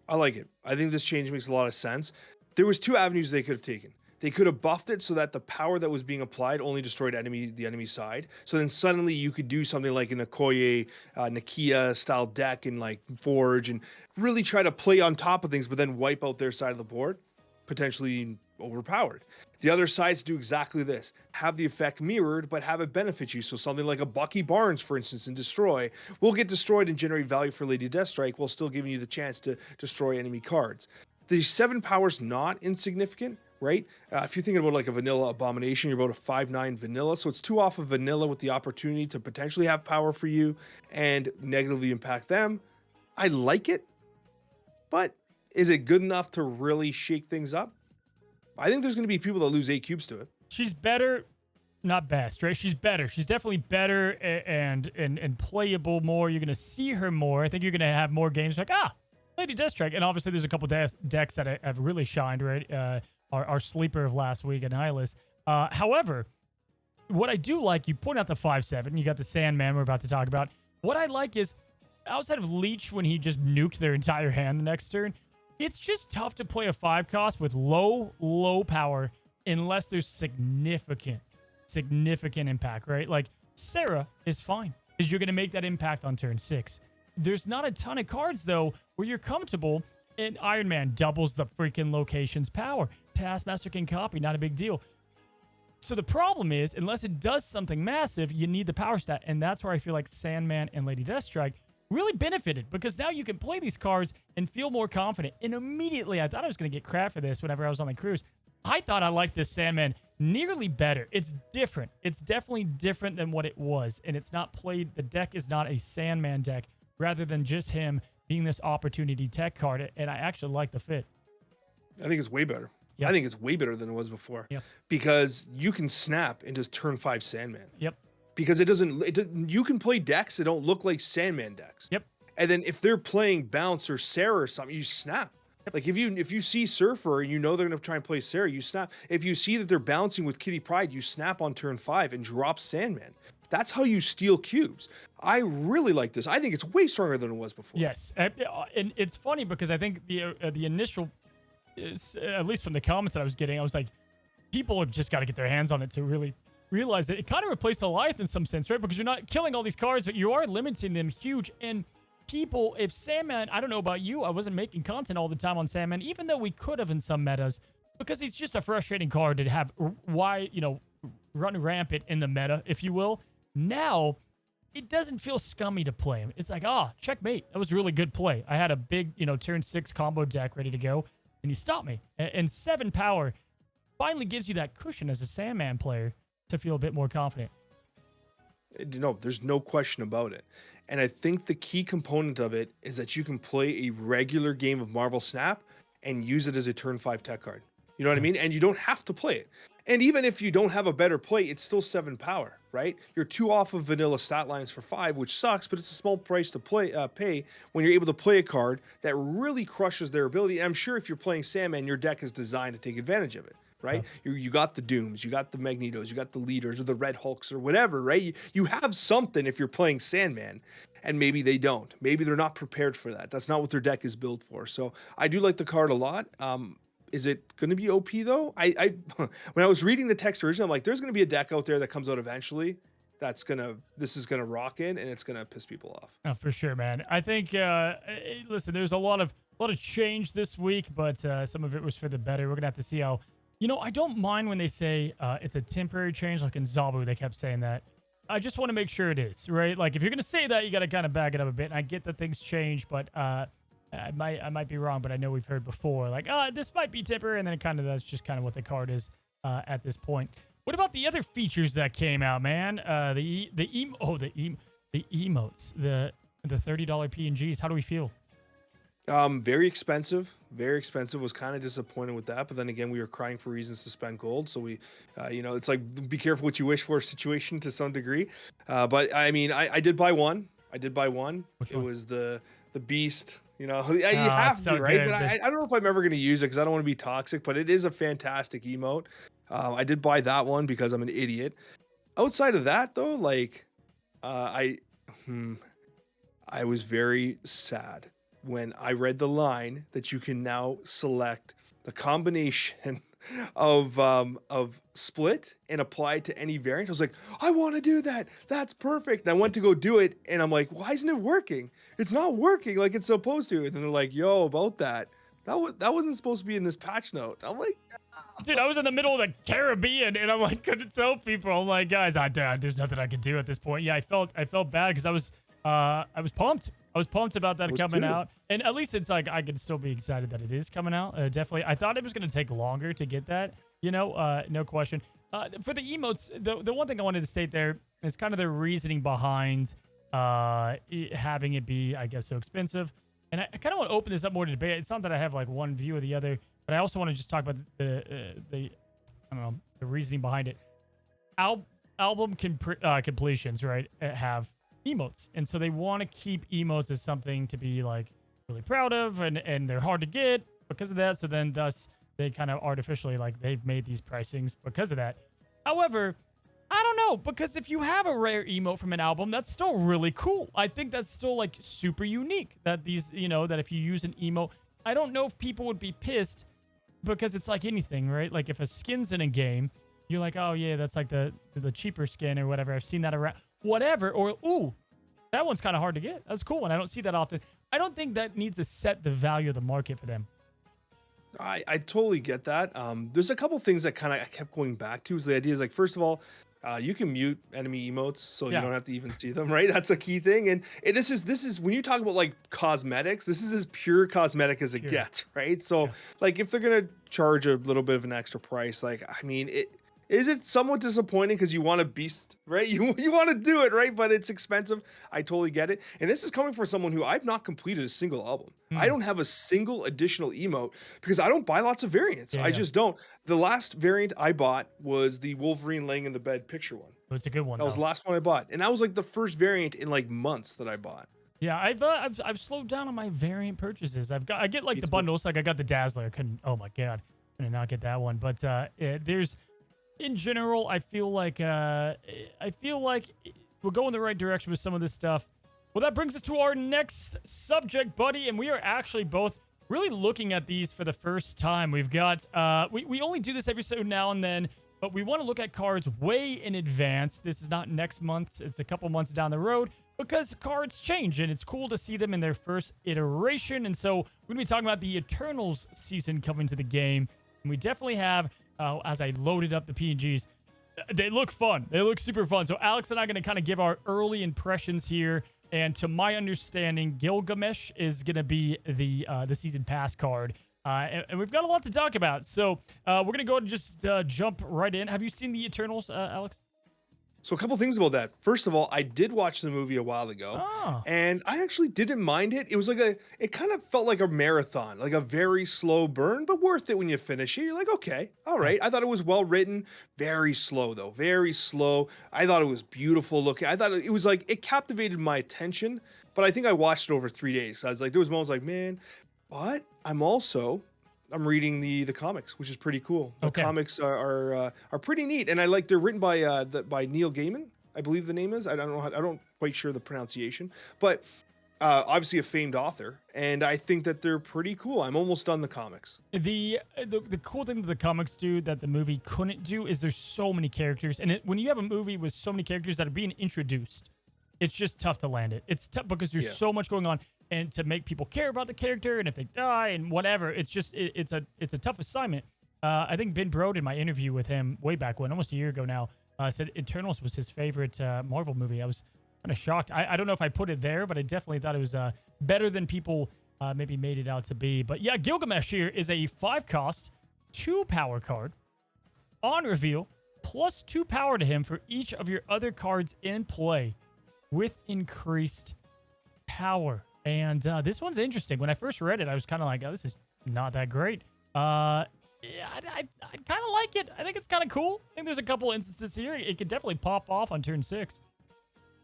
I like it. I think this change makes a lot of sense. There was two avenues they could have taken. They could have buffed it so that the power that was being applied only destroyed the enemy side. So then suddenly you could do something like an Okoye, Nakia style deck and like Forge and really try to play on top of things, but then wipe out their side of the board, potentially overpowered. The other sides do exactly this. Have the effect mirrored, but have it benefit you. So something like a Bucky Barnes, for instance, in Destroy will get destroyed and generate value for Lady Deathstrike while still giving you the chance to destroy enemy cards. The 7 power's not insignificant, right? If you're thinking about like a vanilla abomination, you're about a 5/9 vanilla. So it's 2 off of vanilla with the opportunity to potentially have power for you and negatively impact them. I like it, but is it good enough to really shake things up? I think there's going to be people that lose 8 cubes to it. She's better, not best, right? She's better. She's definitely better and playable more. You're going to see her more. I think you're going to have more games like, Lady Deathstrike. And obviously there's a couple decks that have really shined, right? Our sleeper of last week, Annihilus. However, what I do like, you point out the 5/7. You got the Sandman we're about to talk about. What I like is, outside of Leech when he just nuked their entire hand the next turn, it's just tough to play a 5 cost with low power unless there's significant impact, right? Like Sarah is fine because you're going to make that impact on turn 6. There's not a ton of cards though where you're comfortable, and Iron Man doubles the freaking location's power. Taskmaster can copy, not a big deal. So the problem is, unless it does something massive, you need the power stat, and that's where I feel like Sandman and Lady Deathstrike really benefited, because now you can play these cards and feel more confident. And immediately, I thought I was going to get crap for this whenever I was on the cruise. I thought I liked this Sandman nearly better. It's different. It's definitely different than what it was. And it's not played, the deck is not a Sandman deck, rather than just him being this opportunity tech card. And I actually like the fit. I think it's way better. Yep. I think it's way better than it was before. Yep. Because you can snap into turn 5 Sandman. Yep. Because you can play decks that don't look like Sandman decks. Yep. And then if they're playing Bounce or Sarah or something, you snap. Yep. Like if you see Surfer and you know they're going to try and play Sarah, you snap. If you see that they're bouncing with Kitty Pryde, you snap on turn 5 and drop Sandman. That's how you steal cubes. I really like this. I think it's way stronger than it was before. Yes. And it's funny because I think the initial, at least from the comments that I was getting, I was like, people have just got to get their hands on it to really realize that it kind of replaced Goliath in some sense, right? Because you're not killing all these cards, but you are limiting them huge. And people, if Sandman, I don't know about you, I wasn't making content all the time on Sandman, even though we could have in some metas, because he's just a frustrating card to have run rampant in the meta, if you will. Now, it doesn't feel scummy to play him. It's like, checkmate. That was a really good play. I had a big, turn 6 combo deck ready to go, and he stopped me. And 7 power finally gives you that cushion as a Sandman player to feel a bit more confident. No, there's no question about it. And I think the key component of it is that you can play a regular game of Marvel Snap and use it as a turn 5 tech card. You know what I mean? And you don't have to play it. And even if you don't have a better play, it's still 7 power, right? You're 2 off of vanilla stat lines for 5, which sucks, but it's a small price to pay when you're able to play a card that really crushes their ability. And I'm sure if you're playing Sandman, your deck is designed to take advantage of it, right? Yeah. You got the Dooms, you got the Magnetos, you got the Leaders or the Red Hulks or whatever, right? You have something if you're playing Sandman, and maybe they don't. Maybe they're not prepared for that. That's not what their deck is built for. So I do like the card a lot. Is it going to be OP though? I when I was reading the text originally, I'm like, there's going to be a deck out there that comes out eventually this is gonna rock in and it's gonna piss people off. Oh, for sure, man. I think listen, there's a lot of change this week, but some of it was for the better. We're gonna have to see how. I don't mind when they say it's a temporary change, like in Zabu, they kept saying that. I just want to make sure it is, right? Like if you're gonna say that, you gotta kind of back it up a bit. And I get that things change, but I might be wrong, but I know we've heard before, like, this might be temporary, and then that's just kind of what the card is at this point. What about the other features that came out, man? The emotes, the $30 PNGs. How do we feel? Very expensive. Very expensive. Was kind of disappointed with that, but then again, we were crying for reasons to spend gold. So we, it's like be careful what you wish for situation to some degree. But I mean, I did buy one. I did buy one. Which It one? was the beast. Yeah, you Ah, it's have so to, right? But good. I don't know if I'm ever gonna use it because I don't want to be toxic. But it is a fantastic emote. I did buy that one because I'm an idiot. Outside of that, though, like, I, hmm, I was very sad when I read the line that you can now select the combination of split and apply it to any variant. I was like, I want to do that. That's perfect. And I went to go do it, and I'm like, why isn't it working? It's not working like it's supposed to. And then they're like, yo, about that. That wasn't supposed to be in this patch note. I'm like, Dude, I was in the middle of the Caribbean, and I'm like, couldn't tell people. I'm like, guys, there's nothing I can do at this point. Yeah, I felt bad because I was pumped. I was pumped about that was coming too. out, and at least it's like I can still be excited that it is coming out. Definitely, I thought it was gonna take longer to get that. No question. For the emotes, the one thing I wanted to state there is kind of the reasoning behind having it be, I guess, so expensive. And I kind of want to open this up more to debate. It's not that I have like one view or the other, but I also want to just talk about the I don't know, the reasoning behind it. Album completions, right, have emotes, and so they want to keep emotes as something to be like really proud of, and they're hard to get because of that. So then, thus, they kind of artificially like they've made these pricings because of that. However, I don't know, because if you have a rare emote from an album, that's still really cool. I think that's still like super unique that that if you use an emote, I don't know if people would be pissed because it's like anything, right? Like if a skin's in a game, you're like, oh yeah, that's like the cheaper skin or whatever. I've seen that around, whatever. Or ooh, that one's kind of hard to get. That's cool, and I don't see that often. I don't think that needs to set the value of the market for them. I totally get that. There's a couple things that kind of I kept going back to. Is the idea is like, first of all, you can mute enemy emotes, so you Yeah. don't have to even see them, right? That's a key thing. And this is when you talk about like cosmetics, this is as pure cosmetic as it Pure. gets, right? So Yeah. like if they're gonna charge a little bit of an extra price, like I mean, it is it somewhat disappointing because you want a beast, right? You want to do it, right? But it's expensive. I totally get it. And this is coming from someone who I've not completed a single album. I Hmm. don't have a single additional emote because I don't buy lots of variants. Yeah, I yeah. just don't. The last variant I bought was the Wolverine laying in the bed picture one. But it's a good one That was though. the last one I bought, and that was like the first variant in like months that I bought. Yeah, I've slowed down on my variant purchases. I get like Me the too. bundles. Like I got the Dazzler. I couldn't. Oh my god, I did not get that one. But there's in general, I feel like we're going the right direction with some of this stuff. Well, that brings us to our next subject, buddy, and we are actually both really looking at these for the first time. We've got we only do this every so now and then, but we want to look at cards way in advance. This is not next month; it's a couple months down the road because cards change, and it's cool to see them in their first iteration. And so we're gonna be talking about the Eternals season coming to the game, and we definitely have. As I loaded up the PNGs, they look fun. They look super fun. So Alex and I are going to kind of give our early impressions here. And to my understanding, Gilgamesh is going to be the season pass card. And we've got a lot to talk about. So we're going to go ahead and just jump right in. Have you seen the Eternals, Alex? So a couple things about that. First of all, I did watch the movie a while ago, Oh, and I actually didn't mind it. It was like it kind of felt like a marathon, like a very slow burn, but worth it when you finish it. You're like, okay, all right. I thought it was well written, very slow though, very slow. I thought it was beautiful looking. I thought it was like it captivated my attention, but I think I watched it over 3 days. So I was like, there was moments like, man, but I'm reading the comics, which is pretty cool. The Okay. comics are pretty neat, and I like they're written by Neil Gaiman, I believe the name is. I don't know I don't quite sure the pronunciation, but obviously a famed author, and I think that they're pretty cool. I'm almost done the comics. the cool thing that the comics do that the movie couldn't do is there's so many characters, and when you have a movie with so many characters that are being introduced, it's just tough to land it. It's tough because there's Yeah. so much going on, and to make people care about the character, and if they die and whatever, it's a tough assignment. I think Ben Brode in my interview with him way back when, almost a year ago now, said Eternals was his favorite Marvel movie. I was kind of shocked. I don't know if I put it there, but I definitely thought it was better than people maybe made it out to be. But yeah, Gilgamesh here is a 5-cost, 2-power card on reveal, plus 2 power to him for each of your other cards in play with increased power. And this one's interesting. When I first read it, I was kind of like, oh, this is not that great. Yeah, I kind of like it. I think it's kind of cool. I think there's a couple instances here. It could definitely pop off on turn 6.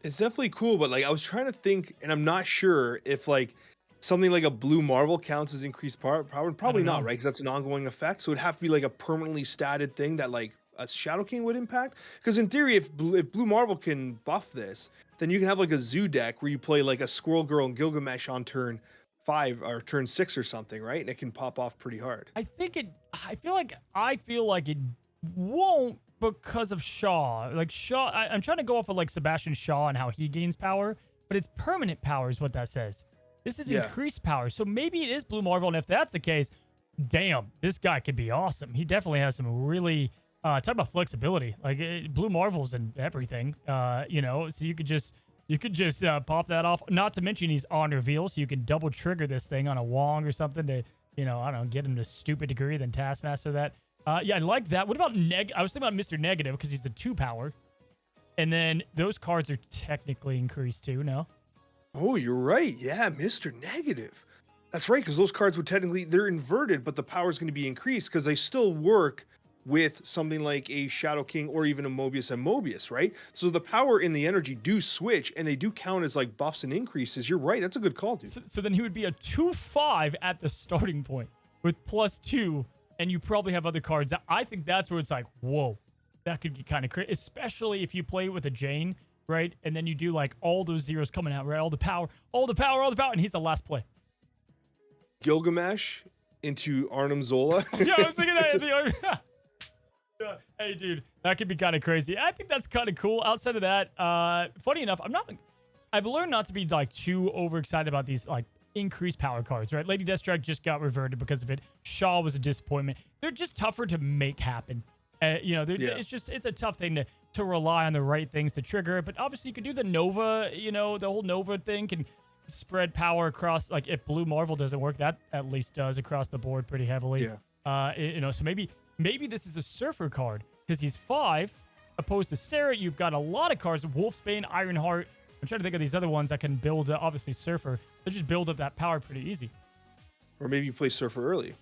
It's definitely cool, but like I was trying to think, and I'm not sure if like something like a blue marble counts as increased power. Probably not, know. right? Because that's an ongoing effect. So it'd have to be like a permanently statted thing that like a Shadow King would impact. Because in theory, if blue marble can buff this, then you can have like a zoo deck where you play like a Squirrel Girl and Gilgamesh on turn 5 or turn 6 or something, right? And it can pop off pretty hard. I think it. I feel like it won't because of Shaw. Like Shaw, I'm trying to go off of like Sebastian Shaw and how he gains power, but it's permanent power is what that says. This is increased power, so maybe it is Blue Marvel. And if that's the case, damn, this guy could be awesome. He definitely has some really talk about flexibility. Like Blue Marvels and everything. You know, so you could just pop that off. Not to mention he's on reveal, so you can double trigger this thing on a Wong or something to, you know, I don't know, get him to stupid degree, then Taskmaster that. Yeah, I like that. What about I was thinking about Mr. Negative because he's the 2 power. And then those cards are technically increased too, no? Oh, you're right. Yeah, Mr. Negative. That's right, because those cards would technically, they're inverted, but the power is going to be increased because they still work with something like a Shadow King or even a Mobius and Mobius, right? So the power and the energy do switch, and they do count as like buffs and increases. You're right. That's a good call, dude. So then he would be a 2/5 at the starting point with +2, and you probably have other cards. I think that's where it's like, whoa, that could be kind of crazy, especially if you play with a Jane, right? And then you do like all those zeros coming out, right? All the power, and he's the last play. Gilgamesh into Arnim Zola. Yeah, I was thinking that. Yeah. Hey, dude, that could be kind of crazy. I think that's kind of cool. Outside of that, funny enough, I've learned not to be like too overexcited about these like increased power cards, right? Lady Deathstrike just got reverted because of it. Shaw was a disappointment. They're just tougher to make happen. You know, it's a tough thing to rely on the right things to trigger it. But obviously, you could do the Nova. You know, the whole Nova thing can spread power across. Like if Blue Marvel doesn't work, that at least does across the board pretty heavily. Yeah. You know, so maybe this is a Surfer card because he's 5, opposed to Sarah. You've got a lot of cards: Wolfsbane, Ironheart. I'm trying to think of these other ones that can build. Obviously, Surfer. They just build up that power pretty easy. Or maybe you play Surfer early.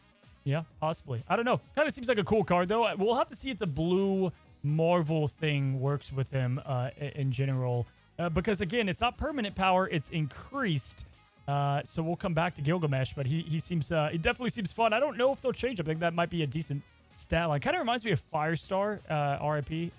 Yeah, possibly. I don't know. Kind of seems like a cool card, though. We'll have to see if the Blue Marvel thing works with him in general. Because, again, it's not permanent power. It's increased. So we'll come back to Gilgamesh, but he seems... he definitely seems fun. I don't know if they'll change him. I think that might be a decent stat line. Kind of reminds me of Firestar, RIP.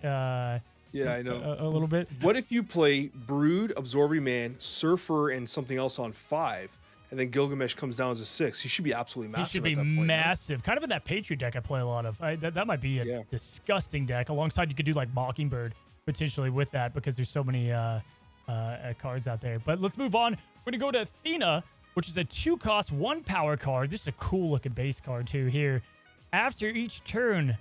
Yeah, I know. A little bit. What if you play Brood, Absorbing Man, Surfer, and something else on 5, and then Gilgamesh comes down as a 6? He should be absolutely massive. He should be at that point, massive. Right? Kind of in that Patriot deck I play a lot of. That might be a disgusting deck. Alongside, you could do like Mockingbird potentially with that because there's so many cards out there. But let's move on. We're going to go to Athena, which is a 2-cost, 1 power card. This is a cool looking base card too here. After each turn,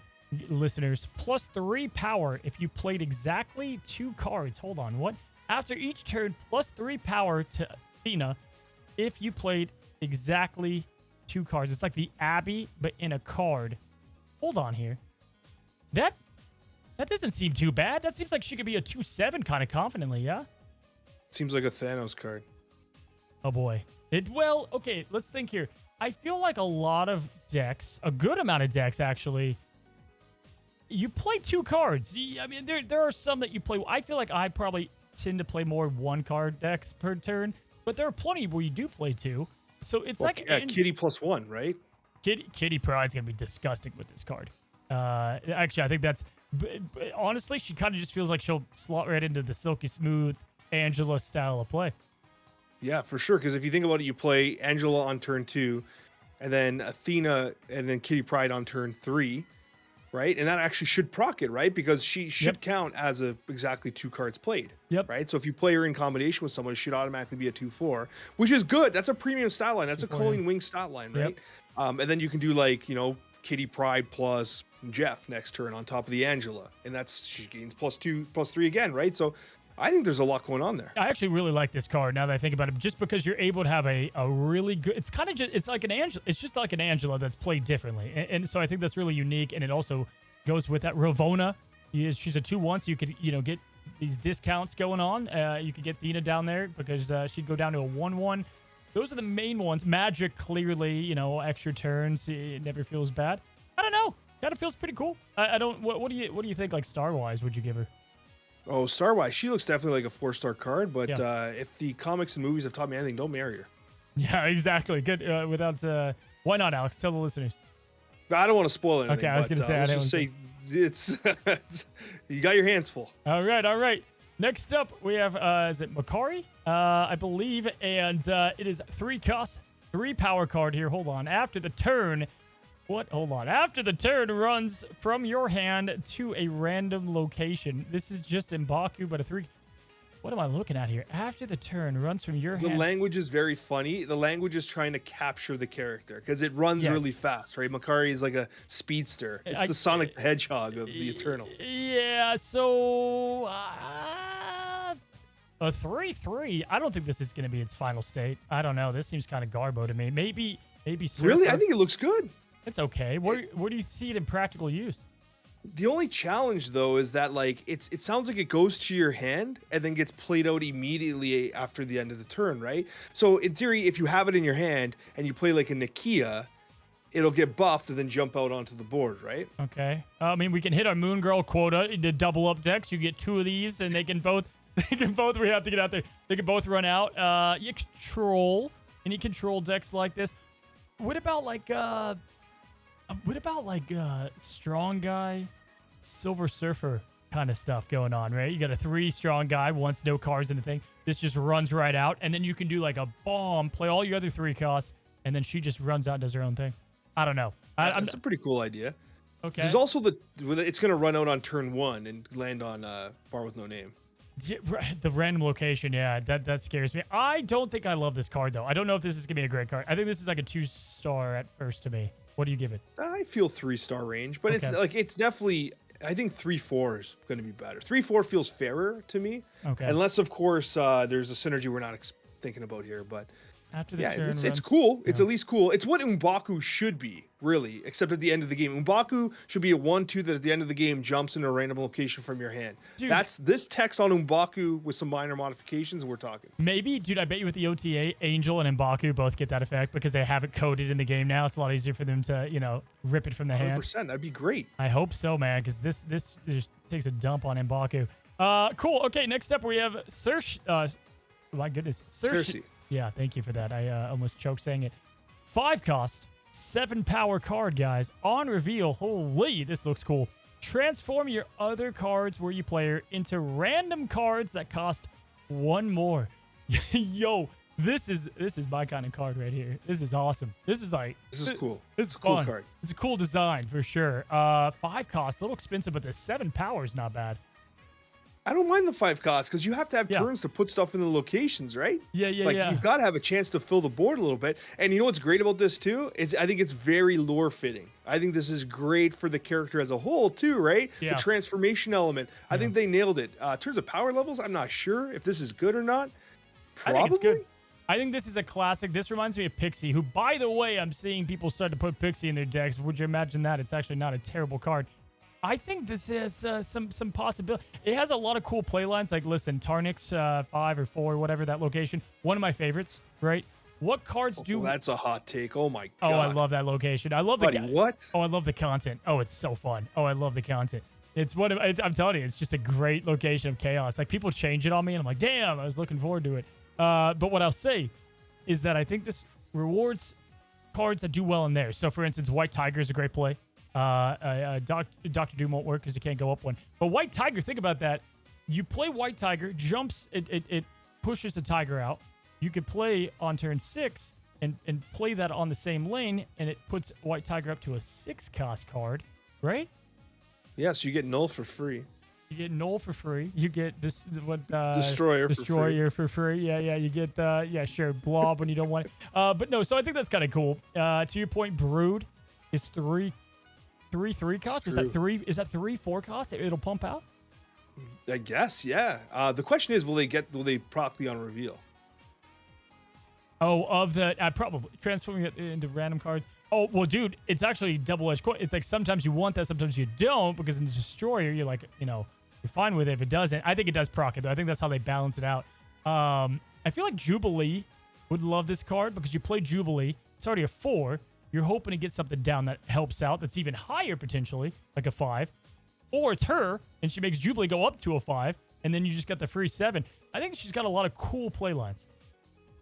listeners, +3 power if you played exactly 2 cards. Hold on, what? After each turn, +3 power to Athena if you played exactly 2 cards. It's like the Abbey, but in a card. Hold on here. That doesn't seem too bad. That seems like she could be a 2/7 kind of confidently, yeah? Seems like a Thanos card. Oh boy. Well, okay, let's think here. I feel like a lot of decks, a good amount of decks actually, you play 2 cards. I mean, there are some that you play. I feel like I probably tend to play more 1-card decks per turn, but there are plenty where you do play 2. So it's Kitty +1, right? Kitty Pride's gonna be disgusting with this card. Actually, I think that's honestly, she kind of just feels like she'll slot right into the silky smooth Angela style of play. Yeah, for sure. Because if you think about it, you play Angela on turn 2, and then Athena, and then Kitty Pryde on turn 3, right? And that actually should proc it, right? Because she should count as exactly 2 cards played. Yep. Right. So if you play her in combination with someone, it should automatically be a 2/4, which is good. That's a premium stat line. That's a Colleen Wing stat line, right? Yep. And then you can do like, you know, Kitty Pryde plus Jeff next turn on top of the Angela, and she gains +2, +3 again, right? So I think there's a lot going on there. I actually really like this card now that I think about it, just because you're able to have a really good. It's kind of just it's like an Angela. It's just like an Angela that's played differently, and so I think that's really unique, and it also goes with that Ravona. She's a 2/1, so you could get these discounts going on. You could get Athena down there because she'd go down to a 1/1. those are the main ones. Magic, clearly, you know, extra turns. It never feels bad. I don't know. Kind of feels pretty cool. I don't. What do you think? Like star wise, would you give her? Oh, Star-wise, she looks definitely like a 4-star card, but Yeah. if the comics and movies have taught me anything, don't marry her. Yeah, exactly. Good. Without. Why not, Alex? Tell the listeners. But I don't want to spoil anything. Okay, I was gonna say, I let's didn't just want say it's you got your hands full. All right, all right. Next up, we have, is it Makari? I believe, and it is 3 cost, 3 power card here. Hold on. After the turn, Hold on. After the turn runs from your hand to a random location. This is just in Baku, but a 3. What am I looking at here? After the turn runs from your The hand. language is very funny. The language is trying to capture the character because it runs really Yes. fast, right? Makari is like a speedster. It's the Sonic the Hedgehog of the Eternals. Yeah, so a 3-3. I don't think this is going to be its final state. I don't know. This seems kind of garbo to me. Maybe Surfer. Really? I think it looks good. It's okay. Where do you see it in practical use? The only challenge though is that like it sounds like it goes to your hand and then gets played out immediately after the end of the turn, right? So in theory, if you have it in your hand and you play like a Nakia, it'll get buffed and then jump out onto the board, right? Okay. I mean, we can hit our Moon Girl quota into double up decks. You get 2 of these, and they can both. We have to get out there. They can both run out. You control any control decks like this. What about like strong guy, Silver Surfer kind of stuff going on, right? You got a 3 strong guy, wants no cards in the thing. This just runs right out, and then you can do like a bomb, play all your other 3 costs, and then she just runs out and does her own thing. I don't know. That's a pretty cool idea. Okay. There's also it's going to run out on turn 1 and land on Bar with No Name. Yeah, the random location, yeah, that scares me. I don't think I love this card though. I don't know if this is gonna be a great card. I think this is like a 2-star at first to me. What do you give it? I feel 3-star range, but Okay. it's definitely. I think 3-4 is going to be better. 3-4 feels fairer to me, Okay. unless of course there's a synergy we're not thinking about here. But After the yeah, turn it's runs- cool. It's yeah. at least cool. It's what M'Baku should be, really, except at the end of the game. M'Baku should be a 1/2 that at the end of the game jumps into a random location from your hand. Dude. That's this text on M'Baku with some minor modifications, and we're talking. Maybe, dude, I bet you with the OTA, Angel and M'Baku both get that effect because they have it coded in the game now. It's a lot easier for them to, rip it from the hand. 100%. That'd be great. I hope so, man, because this just takes a dump on M'Baku. Cool. Okay, next up we have my goodness. Cersei. Yeah, thank you for that. I almost choked saying it. 5 cost, 7 power card, guys. On reveal, holy, this looks cool. Transform your other cards where you play her into random cards that cost 1 more. Yo, this is my kind of card right here. This is awesome. This is Cool. This is a cool fun. card. It's a cool design for sure. 5 cost, a little expensive, but the 7 power is not bad. I don't mind the 5 costs because you have to have Yeah. turns to put stuff in the locations, right? Yeah, Like yeah. you've got to have a chance to fill the board a little bit. And you know what's great about this too is I think it's very lore fitting. I think this is great for the character as a whole too, right? Yeah. The transformation element. I think they nailed it. In terms of power levels, I'm not sure if this is good or not. Probably. I think it's good. I think this is a classic. This reminds me of Pixie, who, by the way, I'm seeing people start to put Pixie in their decks. Would you imagine that? It's actually not a terrible card. I think this has some possibility. It has a lot of cool play lines. Like, listen, Tarnix 5 or 4, whatever that location. One of my favorites, right? What cards do? Well, that's a hot take. Oh my Oh, god. I love that location. I love Buddy, the what? Oh, I love the content. Oh, it's so fun. Oh, I love the content. It's I'm telling you, it's just a great location of chaos. Like, people change it on me, and I'm like, damn, I was looking forward to it. But what I'll say is that I think this rewards cards that do well in there. So, for instance, White Tiger is a great play. Dr. Doom won't work because you can't go up 1. But White Tiger, think about that. You play White Tiger, jumps, it pushes the Tiger out. You could play on turn 6 and play that on the same lane, and it puts White Tiger up to a 6 cost card, right? Yeah, so you get null for free. You get Null for free. You get Destroyer for free. Yeah. You get Blob when you don't want it. But no, so I think that's kind of cool. To your point, Brood is 3 cost. Is that 3-4 cost? It'll pump out. I guess, yeah. The question is, will they proc the on reveal? Oh, of the probably transforming it into random cards. Oh well, dude, it's actually double-edged coin. It's like sometimes you want that, sometimes you don't, because in the Destroyer you're like, you're fine with it. If it doesn't, I think it does proc it though. I think that's how they balance it out. I feel like Jubilee Would love this card because you play Jubilee. It's already a 4. You're hoping to get something down that helps out. That's even higher potentially, like a 5. Or it's her, and she makes Jubilee go up to a 5, and then you just got the free 7. I think she's got a lot of cool play lines.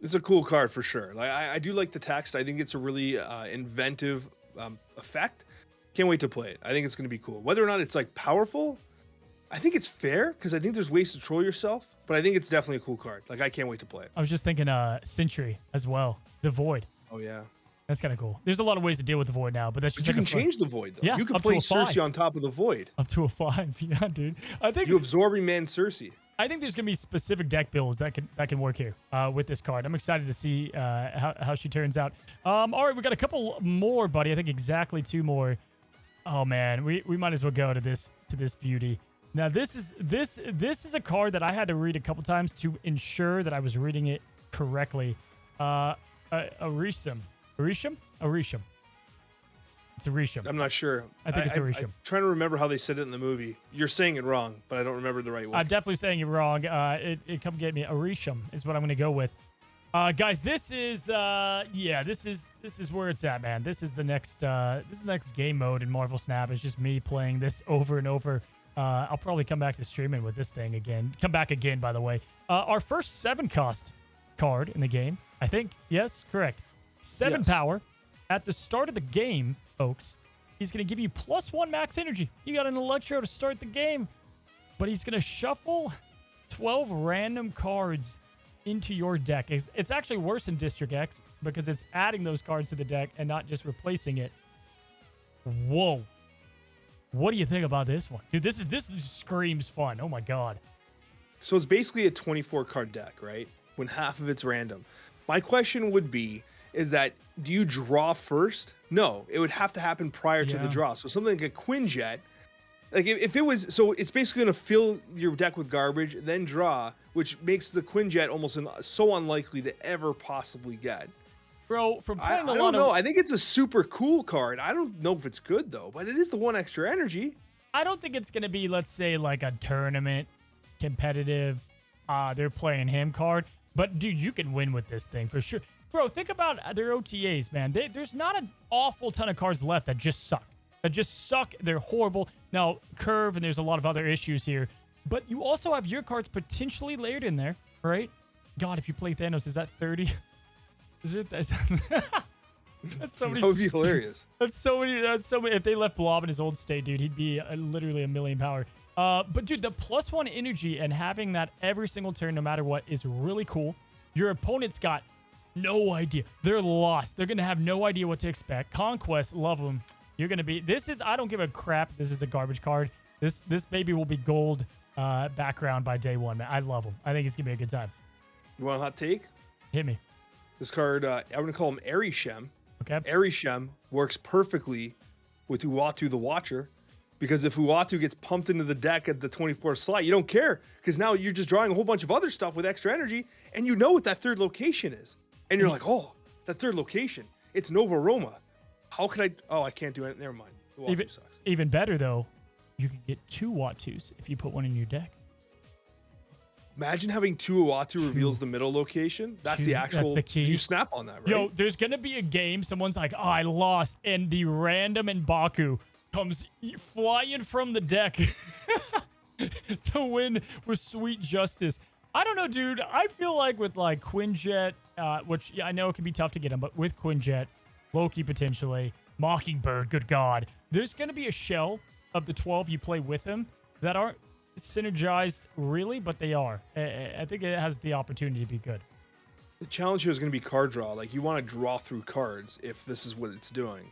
It's a cool card for sure. Like I do like the text. I think it's a really inventive effect. Can't wait to play it. I think it's going to be cool. Whether or not it's like powerful, I think it's fair because I think there's ways to troll yourself. But I think it's definitely a cool card. Like I can't wait to play it. I was just thinking Sentry as well. The Void. Oh yeah. That's kind of cool. There's a lot of ways to deal with the Void now, but that's just But you like can change the Void though. Yeah, You can up to play a 5. Cersei on top of the Void. Up to a 5. Yeah, dude. I think You absorbing man Cersei. I think there's gonna be specific deck builds that can work here with this card. I'm excited to see how she turns out. All right, we got a couple more, buddy. I think exactly 2 more. Oh man, we might as well go to this beauty. Now this is a card that I had to read a couple times to ensure that I was reading it correctly. Orisham. It's Orisham. I'm not sure. I think it's Orisham. I'm trying to remember how they said it in the movie. You're saying it wrong, but I don't remember the right way. I'm definitely saying it wrong. It come get me. Orisham is what I'm going to go with. Guys, this is where it's at, man. This is the next game mode in Marvel Snap. It's just me playing this over and over. I'll probably come back to streaming with this thing again. Come back again, by the way. Our first 7 cost card in the game, I think. Yes, correct. 7 Yes. power. At the start of the game, folks, he's going to give you +1 max energy. You got an Electro to start the game, but he's going to shuffle 12 random cards into your deck. It's actually worse than District X because it's adding those cards to the deck and not just replacing it. Whoa. What do you think about this one? Dude, this screams fun. Oh my God. So it's basically a 24 card deck, right? When half of it's random. My question would be, is that do you draw first? No, it would have to happen prior to the draw. So something like a Quinjet, like if it was, so it's basically going to fill your deck with garbage, then draw, which makes the Quinjet almost so unlikely to ever possibly get. Bro, from playing I don't know. I think it's a super cool card. I don't know if it's good though, but it is the 1 extra energy. I don't think it's going to be, let's say, like a tournament competitive, they're playing him card. But dude, you can win with this thing for sure. Bro, think about their OTAs, man. There's not an awful ton of cards left that just suck. They're horrible. Now, Curve, and there's a lot of other issues here. But you also have your cards potentially layered in there, right? God, if you play Thanos, is that 30? Is it? That's so many. That would be hilarious. That's so many. If they left Blob in his old state, dude, he'd be literally a million power. But dude, the +1 energy and having that every single turn, no matter what, is really cool. Your opponent's got no idea. They're lost. They're going to have no idea what to expect. Conquest, love them. You're going to be... I don't give a crap. This is a garbage card. This baby will be gold background by day 1, man. I love them. I think it's going to be a good time. You want a hot take? Hit me. This card, I'm going to call him Arishem. Okay. Arishem works perfectly with Uatu the Watcher, because if Uatu gets pumped into the deck at the 24th slot, you don't care, because now you're just drawing a whole bunch of other stuff with extra energy, and you know what that 3rd location is. And you're like, oh, that 3rd location, it's Nova Roma. How can I? Oh, I can't do it. Never mind. Uatu sucks. Even better, though, you can get 2 Watus if you put one in your deck. Imagine having 2 Uatu reveals the middle location. That's the actual. That's the key. You snap on that, right? Yo, there's going to be a game. Someone's like, oh, I lost. And the random M'Baku comes flying from the deck to win with sweet justice. I don't know, dude. I feel like with like Quinjet, which I know it can be tough to get him, but with Quinjet, Loki potentially, Mockingbird, good God, there's going to be a shell of the 12 you play with him that aren't synergized really, but they are. I think it has the opportunity to be good. The challenge here is going to be card draw. Like, you want to draw through cards if this is what it's doing.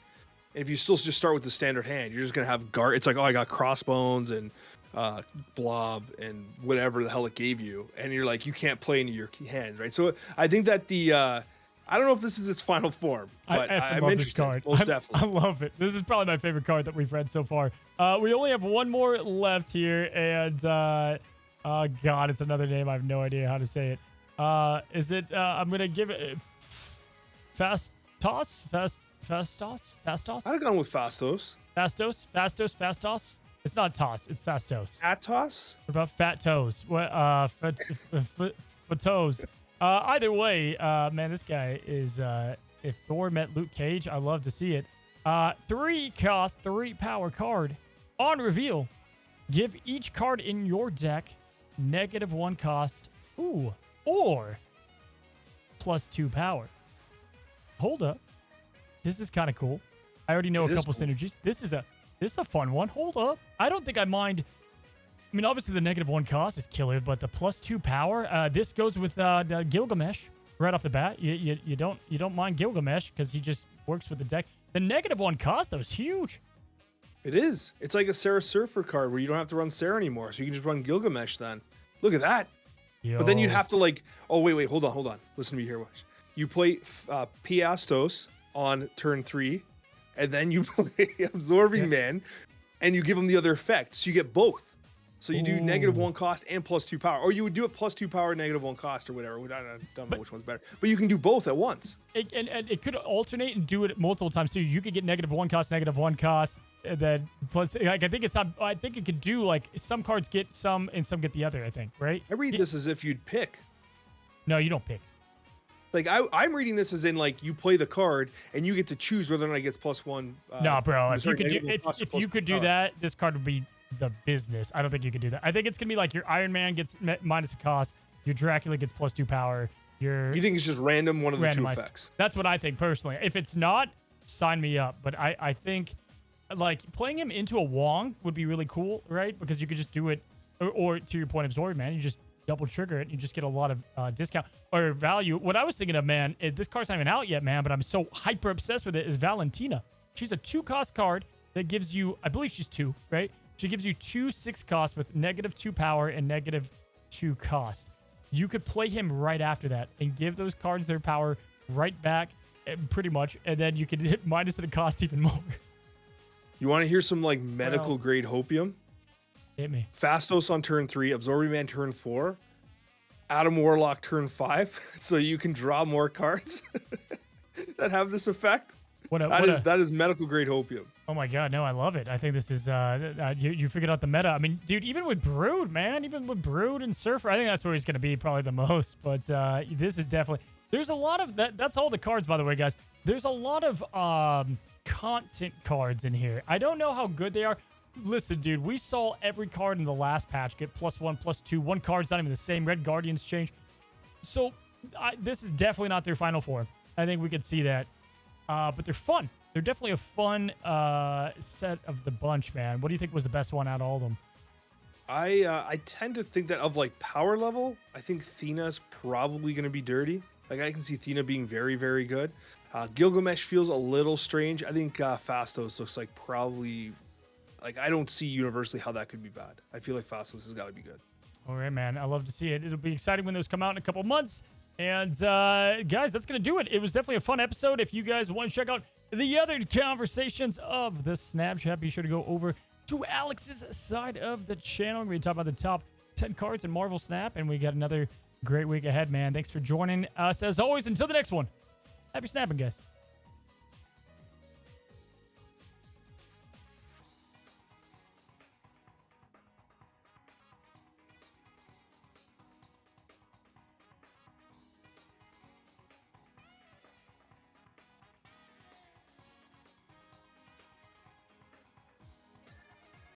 And if you still just start with the standard hand, you're just going to have it's like, oh, I got Crossbones and Blob and whatever the hell it gave you. And you're like, you can't play into your hand, right? So I think that I don't know if this is its final form, but I'm interested. Card. Most definitely. I love it. This is probably my favorite card that we've read so far. We only have one more left here, and oh God, it's another name. I have no idea how to say it. Is it? I'm gonna give it Fast Toss. Fastos? I'd have gone with Fastos. Fastos. It's not Toss. It's Fastos. Fat Toss? What about Fat Toes? What? For toes. Either way, man, this guy is, if Thor met Luke Cage, I love to see it. 3 cost, 3 power card. On reveal, give each card in your deck -1 cost, or +2 power. Hold up. This is kind of cool. I already know a couple synergies. This is a fun one. Hold up. I don't think I mind. I mean, obviously the -1 cost is killer, but the +2 power, this goes with Gilgamesh right off the bat. You don't mind Gilgamesh because he just works with the deck. The -1 cost, though, is huge. It is. It's like a Sarah Surfer card where you don't have to run Sarah anymore, so you can just run Gilgamesh then. Look at that. Yo. But then you'd have to like, oh, wait, hold on. Listen to me here, watch. You play Piastos on turn 3, and then you play Absorbing Man, and you give him the other effect, so you get both. So you do -1 cost and +2 power, or you would do it +2 power, -1 cost, or whatever. I don't know which one's better, but you can do both at once. And it could alternate and do it multiple times too. You could get -1 cost, -1 cost, and then plus. Like I think it's not. I think it could do like some cards get some and some get the other. I think, right? I read this as if you'd pick. No, you don't pick. Like I'm reading this as in like you play the card and you get to choose whether or not it gets +1. No, bro. If you could do that, this card would be the business. I don't think you could do that. I think it's gonna be like your Iron Man gets -1 cost, your Dracula gets +2 power. You think it's just random one of the 2 effects? That's what I think personally. If it's not, sign me up. But I think like playing him into a Wong would be really cool, right? Because you could just do it, or to your point, Absorb, man, you just double trigger it. You just get a lot of discount or value. What I was thinking of, man, this card's not even out yet, man, but I'm so hyper obsessed with it, is Valentina. She's a 2-cost card that gives you, I believe she's 2, right? She gives you 2 6-cost with -2 power and -2 cost. You could play him right after that and give those cards their power right back, pretty much, and then you can hit minus the cost even more. You want to hear some like medical grade hopium? Hit me. Fastos on turn 3, Absorbing Man turn 4, Adam Warlock turn 5, so you can draw more cards that have this effect. That is medical grade hopium. Oh my god, no, I love it. I think this is you figured out the meta. I mean, dude, even with Brood, man, even with Brood and Surfer, I think that's where he's going to be probably the most. But this is definitely, there's a lot of that's all the cards, by the way, guys. There's a lot of content cards in here. I don't know how good they are. Listen, dude, we saw every card in the last patch get +1, +2. One card's not even the same. Red Guardians change. So this is definitely not their final form. I think we could see that. But they're fun. They're definitely a fun set of the bunch, man. What do you think was the best one out of all of them? I tend to think that of like power level, I think Thena's probably going to be dirty. Like I can see Thena being very, very good. Gilgamesh feels a little strange. I think Fastos looks like probably, like I don't see universally how that could be bad. I feel like Fastos has got to be good. All right, man. I love to see it. It'll be exciting when those come out in a couple months. And guys, that's going to do it. It was definitely a fun episode. If you guys want to check out the other conversations of the Snapchat, be sure to go over to Alex's side of the channel. We're going to talk about the top 10 cards in Marvel Snap, and we got another great week ahead, man. Thanks for joining us. As always, until the next one, happy snapping, guys.